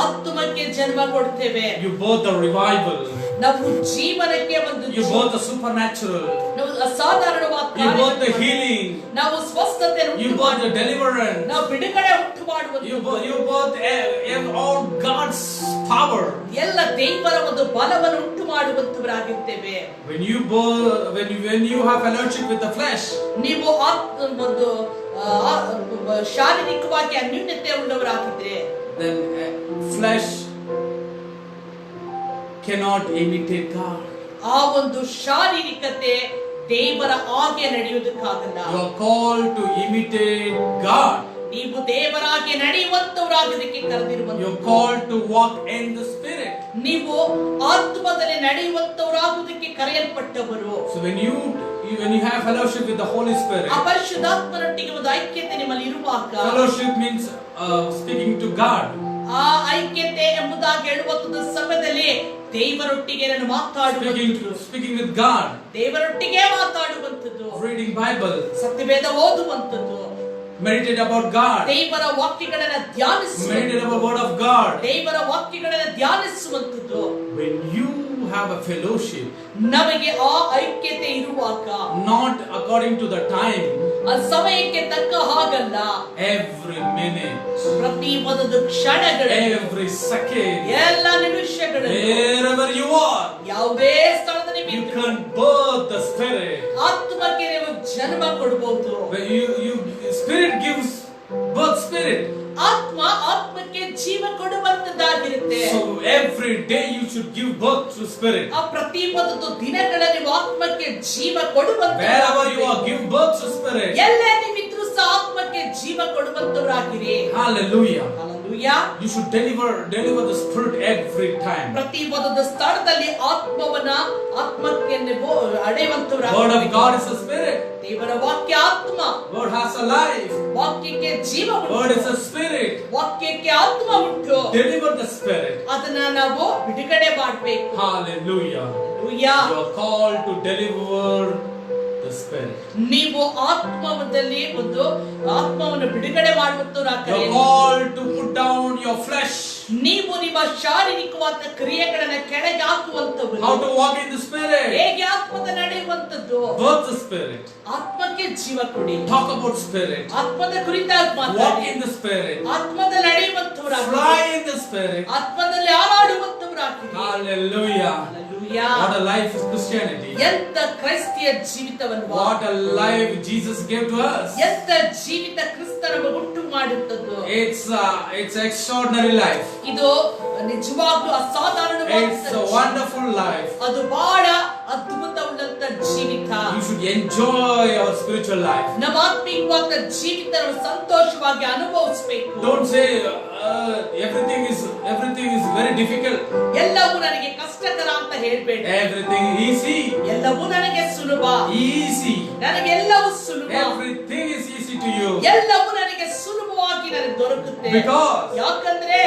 ಆತ್ಮಕ್ಕೆ ಜನ್ಮ ಕೊಡ್ತೇವೆ. You birth the revival. ನಾವು ಜೀವನಕ್ಕೆ ಒಂದು You birth the supernatural. ನಾವು ಅಸಾಧಾರಣವಾದ You birth the healing. ನಾವು ಸ್ವಸ್ಥತೆ You birth the deliverance. ನಾವು ಬಿಡುಗಡೆ ಉಂಟು ಮಾಡುವುದು. You birth all God's power. ಎಲ್ಲ ದೇವರ ಒಂದು ಬಲವನ್ನು ಉಂಟು ಮಾಡುವಂತವರಾಗಿರ್ತೇವೆ. When you have fellowship with the flesh, ನೀವು ಒಂದು ಶಾರೀರಿಕವಾಗಿ ಅನ್ಯೂನ್ಯತೆ ಉಳ್ಳವರಾಗಿದ್ರೆ, then flesh cannot imitate God. ಆ ಒಂದು ಶಾರೀರಿಕತೆ ದೇವರ ಹಾಗೆ ನಡೆಯುವುದಕ್ಕಾಗಲ್ಲ. You are called to imitate God. ನೀವು ದೇವರಾಗೆ ನಡೆಯುವಂತವರಾಗೋದಕ್ಕೆ ಕರೆದಿರುವಂತ. You are called to walk in the Spirit. ನೀವು ಆತ್ಮದಲ್ಲಿ ನಡೆಯುವಂತವರಾಗುವುದಕ್ಕೆ ಕರೆಯಲ್ಪಟ್ಟವರು. So when you have fellowship with the Holy Spirit, ಆ ಪರಿಶುದ್ಧಾತ್ಮನೊಟ್ಟಿಗೆ ಒಂದು ಐಕ್ಯತೆ ನಿಮ್ಮಲ್ಲಿ ಇರುವಾಗ, fellowship means speaking to God. ಆ ಐಕ್ಯತೆ ಎಂಬುದಾಗಿ ಹೇಳುವಂತದ್ದು ಸಮಯದಲ್ಲಿ ದೇವರೊಟ್ಟಿಗೆ ನಾನು ಮಾತಾಡುವಂತದ್ದು, speaking with God, ದೇವರೊಟ್ಟಿಗೆ ಮಾತಾಡುವಂತದ್ದು, reading Bible, Satyaveda ಓದುವಂತದ್ದು, meditate about God, ದೇವರ ವಾಕ್ಯಗಳನ್ನು ಧ್ಯಾನಿಸುವಂತದ್ದು, meditate about word of God. ದೇವರ ವಾಕ್ಯಗಳನ್ನು ಧ್ಯಾನಿಸುವಂತದ್ದು. When you have a fellowship, ನಮಗೆ ಆ ಐಕ್ಯತೆ ಇರುವಾಗ, not according to the time, ಆ ಸಮಯಕ್ಕೆ ತಕ್ಕ ಹಾಗಲ್ಲ, every minute, ಪ್ರತಿ ಒಂದೊಂದು ಕ್ಷಣಗಳಲ್ಲಿ, every second, ಎಲ್ಲ ನಿಮಿಷಗಳಲ್ಲಿ, wherever you are, ಯಾವುದೇ ಸ್ಥಳದಲ್ಲಿ you can birth the Spirit. ಆತ್ಮಕ್ಕೆ ನೀವು ಜನ್ಮ ಕೊಡಬಹುದು. When Spirit gives birth, Spirit. ಆತ್ಮಕ್ಕೆ ಜೀವ ಕೊಡುವಂತದ್ದಾಗಿರುತ್ತೆ. So every day you should give birth to Spirit. ಆ ಪ್ರತಿ ಒಂದು ದಿನಗಳಲ್ಲಿ ಆತ್ಮಕ್ಕೆ ಜೀವ ಕೊಡುವಂತ, Wherever you are, give birth to Spirit. ಎಲ್ಲೇ ನೀವಿದ್ರೂ ಸಹ ಆತ್ಮಕ್ಕೆ ಜೀವ ಕೊಡುವಂತವರಾಗಿರಿ. Hallelujah. Hallelujah. You should deliver the Spirit every time. ಪ್ರತಿ ಒಂದು ಸ್ಥಳದಲ್ಲಿ ಆತ್ಮಕ್ಕೆ ನೀವು ಅಡೆಯುವಂತವರಾಗಿರಿ. Word of God is a Spirit. ದೇವರ ವಾಕ್ಯ ಆತ್ಮ. Word has a life. ವಾಕ್ಯಕ್ಕೆ ಜೀವ ಉಂಟು. Word is a Spirit. ವಾಕ್ಯಕ್ಕೆ ಆತ್ಮ ಉಂಟು. Deliver the Spirit. ಅದನ್ನ ನಾವು ಬಿಡುಗಡೆ ಮಾಡಬೇಕು. Hallelujah. Hallelujah. You are called to deliver the Spirit. ನೀವು ಆತ್ಮದಲ್ಲಿ ಒಂದು ಆತ್ಮವನ್ನು ಬಿಡುಗಡೆ ಮಾಡುವಂತವರಾಗಿರಿ. You are called to put down your flesh. ನೀವು ನಿಮ್ಮ ಶಾರೀರಿಕವಾದ ಕ್ರಿಯೆಗಳನ್ನು ಕೆಳಗೆ ಹಾಕುವಂತವರು. How to walk in the Spirit. ಹೇಗೆ ಆತ್ಮದ ನಡೆಯುವಂತದ್ದು. Birth the Spirit. ಆತ್ಮಕ್ಕೆ ಜೀವ ಕೊಡಿ. Talk about Spirit. ಆತ್ಮದ ಕುರಿತಾಗಿ Walk ಮಾತಾಡಿ. in the Spirit. ಆತ್ಮದಲ್ಲಿ ನಡೆಯುವಂತವರಾಗಿರಿ. Fly in the Spirit. ಆತ್ಮದಲ್ಲಿ ಹಾರಾಡುವಂತವರಾಗಿರಿ. Hallelujah. Hallelujah. What a life is Christianity. ಎಂತ ಕ್ರೈಸ್ತಿಯ ಜೀವಿತವನ್ನು. What a life Jesus gave to us. ಎಂತ ಜೀವಿತ ಕ್ರಿಸ್ತನ ಉಂಟು ಮಾಡುತ್ತದ್ದು. It's extraordinary life. ಇದು ನಿಜವಾಗ್ಲೂ ಅಸಾಧಾರಣವಾದ. It's a wonderful life. ಅದು ಬಹಳ ಅದ್ಭುತವಾದಂತ ಜೀವಿತ. You should enjoy our spiritual life. ನಮ್ಮ ಆತ್ಮಿಕವಾದ ಜೀವಿತವನ್ನು ಸಂತೋಷವಾಗಿ ಅನುಭವಿಸಬೇಕು. Don't say everything is very difficult. ಎಲ್ಲವೂ ನನಗೆ ಕಷ್ಟಕರ ಅಂತ ಹೇಳ್ಬೇಡಿ. Everything easy. ಎಲ್ಲವೂ ನನಗೆ ಸುಲಭ. Easy. ನನಗೆ ಎಲ್ಲವೂ ಸುಲಭ. Everything is easy to you. ಎಲ್ಲವೂ ನನಗೆ ಸುಲಭವಾಗಿ ನನಗೆ ದೊರಕುತ್ತೆ. ಯಾಕಂದ್ರೆ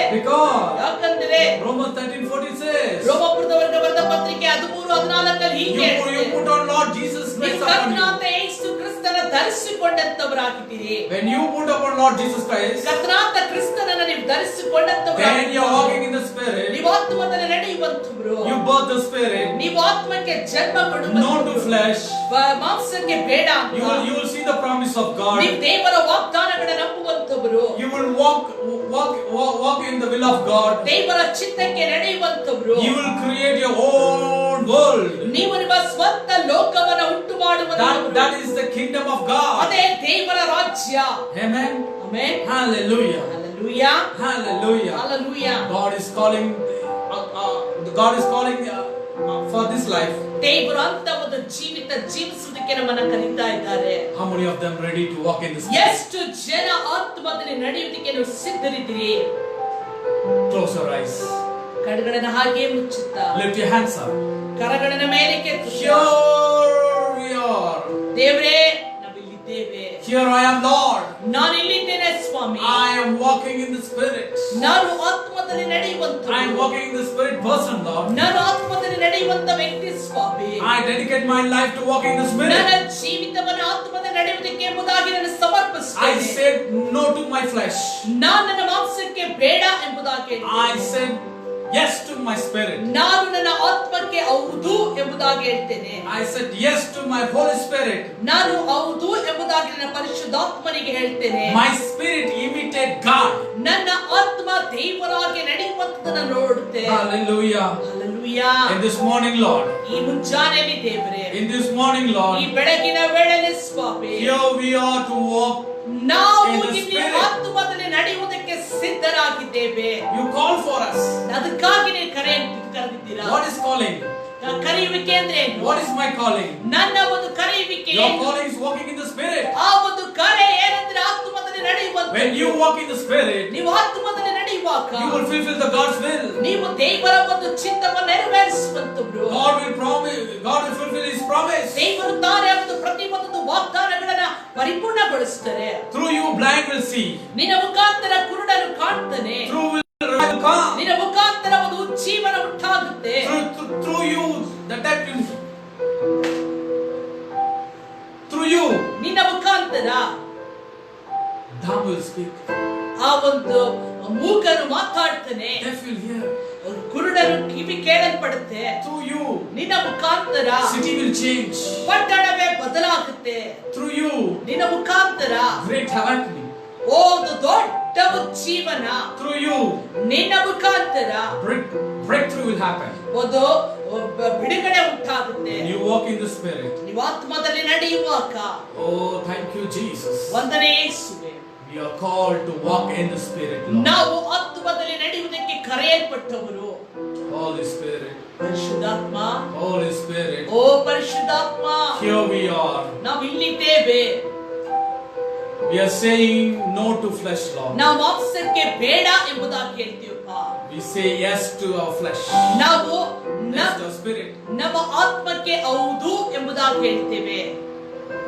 Romans 13:14 says, ರೋಮಾಪುರದವರಿಗೆ ಬರೆದ ಪತ್ರಿಕೆ 13:14 ಹೀಗೆ you put on Lord Jesus Christ upon you. ಕರ್ತನಾದ ಯೇಸು ಕ್ರಿಸ್ತನ ಧರಿಸಿಕೊಂಡಂತವರಾಗಿದ್ದೀರಿ. When you put upon Lord Jesus Christ, ಕರ್ತನಾದ ಕ್ರಿಸ್ತನನ್ನು ನೀವು ಧರಿಸಿಕೊಂಡಂತವರಾಗಿದ್ದೀರಿ. when you are walking in the Spirit, ನೀವು ಆತ್ಮದಲ್ಲಿ ನಡೆಯುವಂತವರು. you birth the Spirit. ನೀವು ಆತ್ಮಕ್ಕೆ ಜನ್ಮ ಕೊಡುವಂತವರು. Not to flesh. ಮಾಂಸಕ್ಕೆ ಬೇಡ. You will see the promise of God. ನೀವು ದೇವರ ವಾಗ್ದಾನಗಳನ್ನು ನಂಬುವಂತವರು. You will walk in the will of God. ದೇವರ ಚಿತ್ತಕ್ಕೆ ನಡೆಯುವಂತವರು. You will create your own world. ನೀವು ನಿಮ್ಮ ಸ್ವಂತ ಲೋಕವನ್ನು ಉಂಟು ಮಾಡುವಂತವರು. That is the kingdom of God. ಅದೇ ದೇವರ ರಾಜ್ಯ. Amen. Amen. Hallelujah. Hallelujah. Hallelujah. Hallelujah. God is calling for this life. ದೇವರು ಅಂತ ಒಂದು ಜೀವಿತ ಜೀವಿಸುವುದಕ್ಕೆ ನಮ್ಮನ್ನು ಕರೀತಾ ಇದ್ದಾರೆ. How many of them ready to walk in this? ಎಷ್ಟು ಜನ ಆತ್ಮದಲ್ಲಿ ನಡೆಯುವುದಕ್ಕೆ ನೀವು ಸಿದ್ಧರಿದ್ದೀರಿ? Close your eyes. ಕಣ್ಣುಗಳನ್ನು ಹಾಗೆ ಮುಚ್ಚುತ್ತಾ Lift your hands up. ಕರಗಳನ್ನು ಮೇಲಕ್ಕೆ ಎತ್ತುತ್ತಾ, Here we are. ದೇವರೇ ನಾವಿಲ್ಲಿದ್ದೇವೆ. Here I am, Lord. ನಾನು ಇಲ್ಲಿದ್ದೇನೆ ಸ್ವಾಮಿ. I am walking in the Spirit. ನಾನು ಆತ್ಮದಲ್ಲಿ ನಡೆಯುವಂತ. I am walking in the Spirit person, Lord. ನಾನು ಆತ್ಮದಲ್ಲಿ ನಡೆಯುವಂತ ವ್ಯಕ್ತಿ ಸ್ವಾಮಿ. I dedicate my life to walking in the Spirit. ನನ್ನ ಜೀವಿತವನ್ನು ಆತ್ಮದಲ್ಲಿ ನಡೆಯುವುದಕ್ಕೆ ಎಂಬುದಾಗಿ ನಾನು ಸಮರ್ಪಿಸುತ್ತೇನೆ. I said no to my flesh. ನಾನು ನನ್ನ ಮಾಂಸಕ್ಕೆ ಬೇಡ ಎಂಬುದಾಗಿ ಹೇಳ್ತೇನೆ. I said yes to my spirit. ನಾನು ನನ್ನ ಆತ್ಮಕ್ಕೆ ಹೌದು ಎಂಬುದಾಗಿ ಹೇಳ್ತೇನೆ. I said yes to my Holy Spirit. ನಾನು ಹೌದು ಎಂಬುದಾಗಿ ನನ್ನ ಪರಿಶುದ್ಧಾತ್ಮನಿಗೆ ಹೇಳ್ತೇನೆ. My spirit imitate God. ನನ್ನ ಆತ್ಮ ದೇವರಾಗಿ ನಡೆಯುವಂತದನ್ನು ನೋಡುತ್ತೆ. Hallelujah. Hallelujah. In this morning, Lord. ಈ ಮುಂಜಾನೆಯಲ್ಲಿ ದೇವರೇ. In this morning, Lord. ಈ ಬೆಳಗಿನ ವೇಳೆಯಲ್ಲಿ ಸ್ವಾಮಿ. Here we are to walk. ನಾವು ಇಲ್ಲಿ ಆತ್ಮದಲ್ಲಿ ನಡೆಯುವುದಕ್ಕೆ ಸಿದ್ಧರಾಗಿದ್ದೇವೆ. You call for us. ಅದಕ್ಕಾಗಿ ನೀವು ಕರೆದಿದ್ದೀರಾ. What is calling? ಕರೆಯುವಿಕೆ ಅಂದ್ರೆ ಏನು? What is my calling? ನನ್ನ ಒಂದು ಕರೆಯುವಿಕೆ. Your calling is walking in the Spirit. ಆ ಒಂದು ಕರೆ ಏನಂದ್ರೆ ಆತ್ಮದಲ್ಲಿ ನಡೆಯುವಂತ. When you walk in the Spirit, ನೀವು ಆತ್ಮದಲ್ಲಿ ನಡೆಯುವಾಗ you will fulfill the God's will. ನೀವು ದೇವರ ಒಂದು ಚಿತ್ತವನ್ನು ನೆರವೇರಿಸುವಂತವರು. God will fulfill His promise. ದೇವರು ತಾನೇ ಒಂದು ಪ್ರತಿಯೊಂದು ವಾಗ್ದಾನಗಳನ್ನ ಪರಿಪೂರ್ಣಗೊಳಿಸುತ್ತಾರೆ. Through you, blind will see. ನಿನ್ನ ಮುಖಾಂತರ ಕುರುಡರು ಕಾಣ್ತಾನೆ. Through will come. ನಿನ್ನ ಮುಖಾಂತರ ಒಂದು ಜೀವನ ಉಂಟಾಗುತ್ತೆ. Through you, the deaf will. Through you, ನಿನ್ನ ಮುಖಾಂತರ dumb will speak. ಆ ಒಂದು ಮೂಕರು ಮಾತಾಡ್ತಾನೆ. Deaf will hear. ಕುರುಡರು ಕಿವಿ ಕೇಳಲ್ಪಡುತ್ತೆ. Through you, ನಿನ್ನ ಮುಖಾಂತರ city will change. ಪಟ್ಟಣವೇ ಬದಲಾಗುತ್ತೆ. Through you, ನಿನ್ನ ಮುಖಾಂತರ great awakening. ಒಂದು ದೊಡ್ಡ ಜೀವನ. Through you, ನಿನ್ನ ಮುಖಾಂತರ breakthrough will happen. ಒಂದು ಬಿಡುಗಡೆ ಉಂಟಾಗುತ್ತೆ. You walk in the Spirit. ನೀವು ಆತ್ಮದಲ್ಲಿ ನಡೆಯುವಾಗ. Oh, thank you, Jesus. ವಂದನೆ ಯೇಸುವೇ. We are called to walk in the Spirit, Lord. ನಾವು ಆತ್ಮದಲ್ಲಿ ನಡೆಯುವುದಕ್ಕೆ ಕರೆಯಲ್ಪಟ್ಟವರು. Holy Spirit. ಪರಿಶುದ್ಧಾತ್ಮ. Holy Spirit. O ಪರಿಶುದ್ಧಾತ್ಮ. Here we are. ನಾವು ಇಲ್ಲಿದ್ದೇವೆ. We are saying no to flesh, Lord. ನಾವು ಮಾಂಸಕ್ಕೆ ಬೇಡ ಎಂಬುದಾಗಿ ಹೇಳ್ತೀವಪ್ಪ. We say yes to our flesh. ನಾವು Yes to our spirit. ನಮ್ಮ ಆತ್ಮಕ್ಕೆ ಹೌದು ಎಂಬುದಾಗಿ ಹೇಳ್ತೇವೆ.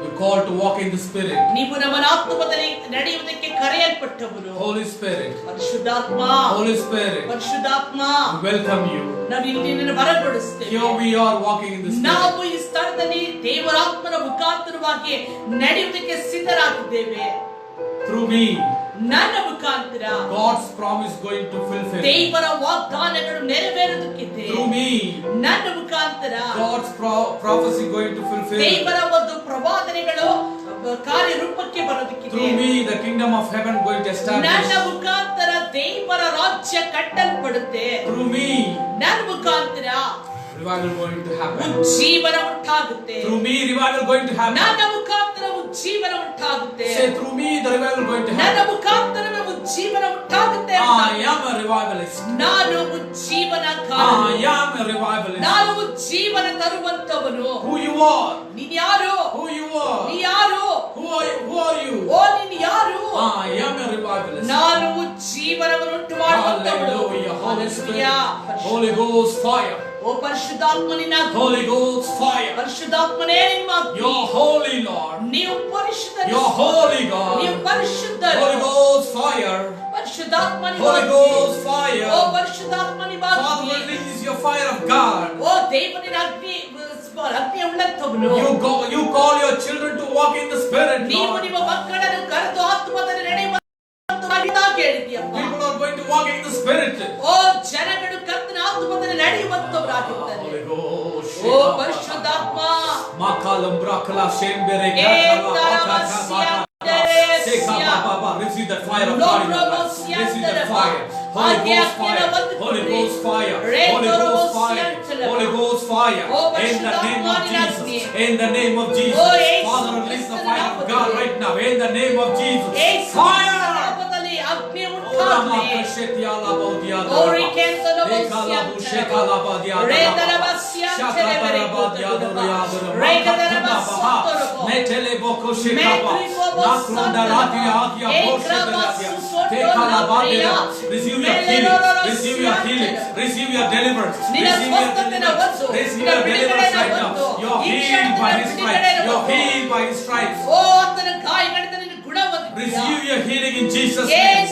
You call to walk in the Spirit. ನೀವು ನಮ್ಮ ಆತ್ಮದಲ್ಲಿ ನಡೆಯುವುದಕ್ಕೆ ಕರೆಯಲ್ಪಟ್ಟವರು. Holy Spirit. ಪರಿಶುದ್ಧಾತ್ಮ. Holy Spirit. ಪರಿಶುದ್ಧಾತ್ಮ. We welcome you. ನಾವು ಇಲ್ಲಿ ನಿನ್ನನ್ನು ಬರಗೊಡಿಸುತ್ತೇವೆ. Here we are walking in the Spirit. ನಾವು ಈ ಸ್ಥಳದಲ್ಲಿ ದೇವರಾತ್ಮನ ಮುಖಾಂತರವಾಗಿ ನಡೆಯುವುದಕ್ಕೆ ಸಿದ್ಧರಾಗಿದ್ದೇವೆ. Through me, ನನ್ನ ಮುಖಾಂತರ God's promise going to fulfill. ದೇವರ ವಾಗ್ದಾನಗಳು ನೆರವೇರುವುದಕ್ಕಿದೆ. Through me, ನನ್ನ ಮುಖಾಂತರ God's prophecy going to fulfill. ದೇವರ ಒಂದು ಪ್ರವಾದನೆಗಳು ಕಾರ್ಯರೂಪಕ್ಕೆ ಬರೋದಕ್ಕಿದೆ. Through me, the kingdom of heaven going to establish. ನನ್ನ ಮುಖಾಂತರ ದೇವರ ರಾಜ್ಯ ಕಟ್ಟಲ್ಪಡುತ್ತೆ. Through me, ನನ್ನ ಮುಖಾಂತರ revival going to happen. ಜೀವನ ಉಂಟಾಗುತ್ತೆ. Through me, revival going to happen. ನನ್ನ ಮುಖಾಂತರ ಜೀವನ ಉಂಟಾಗುತ್ತೆ. Say, through me, the revival going to ನನ್ನ happen. ಮುಖಾಂತರ ಜೀವನ ಉಂಟಾಗುತ್ತೆ. I am a revivalist. ನಾನು ಜೀವನಕಾರನು. I am a revivalist. ನಾನು ಜೀವನ ತರುವಂತವನು. Who you are? ನೀನು ಯಾರು? Who you are? ನೀ ಯಾರು? Who are you? ಓ ನೀನು ಯಾರು? I am a revivalist. ನಾನು ಜೀವನವನ್ನು ಉಂಟು ಮಾಡುವಂತವನು. Hallelujah. Holy Spirit. Hallelujah. Holy Ghost fire. ಓ ಪರಿಶುದ್ಧಾತ್ಮನಿನ Holy Ghost fire. ಪರಿಶುದ್ಧಾತ್ಮನೇ ನಿಮ್ಮ ಅಗ್ನಿ. You're holy, Lord. ನೀವು ಪರಿಶುದ್ಧರು. You're holy, God. ನೀವು ಪರಿಶುದ್ಧರು. Holy Ghost fire. ಪರಿಶುದ್ಧಾತ್ಮನಿನ Holy ಅಗ್ನಿ. Ghost fire. ಓ ಪರಿಶುದ್ಧಾತ್ಮನಿನ Father, ಅಗ್ನಿ. release your fire of God. ಓ ದೇವನಿನ ಅಗ್ನಿ ಉಳ್ಳಂತವನು. You call your children to walk in the Spirit, ನೀವು Lord. ನಿಮ್ಮ ಮಕ್ಕಳನ್ನು ಕರೆದು ಆತ್ಮದಲ್ಲಿ ನಡೆಯುವಂತವರಾಗಿ ಹೇಳಿದ್ದೀಯಪ್ಪ. People are going to walk in the Spirit. ಓ ಜನಗಳು ಕರ್ತನ ಆತ್ಮದಲ್ಲಿ ನಡೆಯುವಂತವರಾಗಿದ್ದಾರೆ. Holy Ghost. O ಪರಿಶುದ್ಧಾತ್ಮ. Makalambrakala shembere receive the fire of God in your life. Receive the fire. Holy Ghost fire. Holy Ghost fire. Holy Ghost fire. Holy Ghost fire. In the name of Jesus. In the name of Jesus. Father, release the fire of God right now. In the name of Jesus. Fire. ಅಗ್ನಿ ಉಂಟಾಗಲಿ. ಓ ರಿಕೆಂತನ Basya Receive your healing. Receive your healing. Receive your deliverance. Receive your deliverance. Receive your deliverance right now. You're healed by His stripes. You're healed by His stripes. Receive your healing in Jesus' name.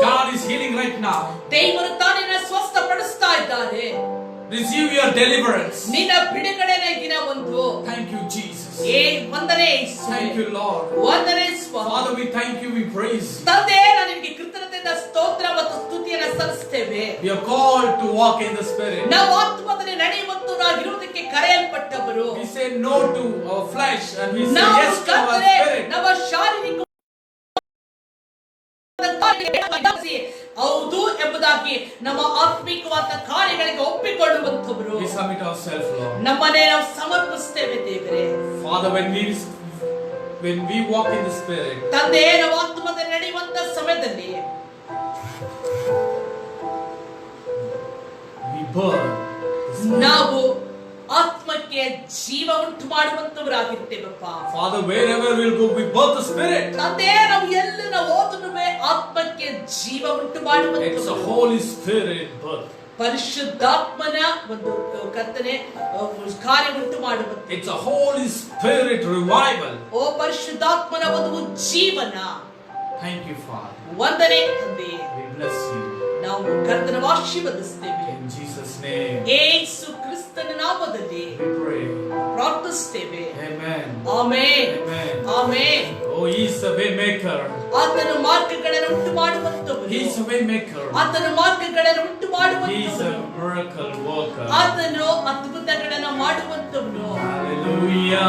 God is healing right now. Receive your deliverance. Thank you, Jesus. Thank you, Lord. Father, we thank you, we praise you. We are called to walk in the Spirit. We say no to our flesh and we say yes to our spirit. ಹೌದು ಎಂಬುದಾಗಿ ನಮ್ಮ ಆತ್ಮಿಕವಾದ ಕಾರ್ಯಗಳಿಗೆ ಒಪ್ಪಿಕೊಳ್ಳುವಂತವರು. We submit ourselves, Lord. ನಮ್ಮನ್ನೇ ನಾವು ಸಮರ್ಪಿಸುತ್ತೇವೆ ದೇವರೇ. Father, when we walk in the Spirit, ತಂದೆ ನಾವು ಆತ್ಮದಲ್ಲಿ ನಡೆಯುವಂತ ಸಮಯದಲ್ಲಿ we burn. ನಾವು ಆತ್ಮಕ್ಕೆ ಜೀವ ಉಂಟು ಮಾಡುವಂತವರಾಗಿರ್ತೇವಪ್ಪ. Father, wherever we'll go, we birth the Spirit. ತಂದೆ ನಾವು ಎಲ್ಲಿ ನಾವು ಹೋದನುವೆ ಆತ್ಮಕ್ಕೆ ಜೀವ ಉಂಟು ಮಾಡುವಂತವರು. It's a Holy Spirit birth. ಪರಿಶುದ್ಧಾತ್ಮನ ಒಂದು ಕರ್ತನೆ ಕಾರ್ಯ ಉಂಟು ಮಾಡುವಂತ. It's a Holy Spirit revival. ಓ ಪರಿಶುದ್ಧಾತ್ಮನ ಒಂದು ಜೀವನ. Thank you, Father. ವಂದನೆ ತಂದೆ. We bless you. ನಾವು ಕರ್ತನ ಆಶೀರ್ವದಿಸುತ್ತೇವೆ. In Jesus' name. ಯೇಸು ಕ್ರಿಸ್ತನ ನಾಮದಲ್ಲಿ we pray. ಪ್ರಾರ್ಥಿಸುತ್ತೇವೆ. Amen. Amen. Amen. Amen. Oh, He is a way maker. ಆತನು ಮಾರ್ಗಗಳನ್ನು ಉಂಟು ಮಾಡುವಂತವನು. He is a way maker. ಆತನು ಮಾರ್ಗಗಳನ್ನು ಉಂಟು ಮಾಡುವಂತವನು. He is a miracle worker. ಆತನು ಅದ್ಭುತಗಳನ್ನು ಮಾಡುವಂತವನು. Hallelujah.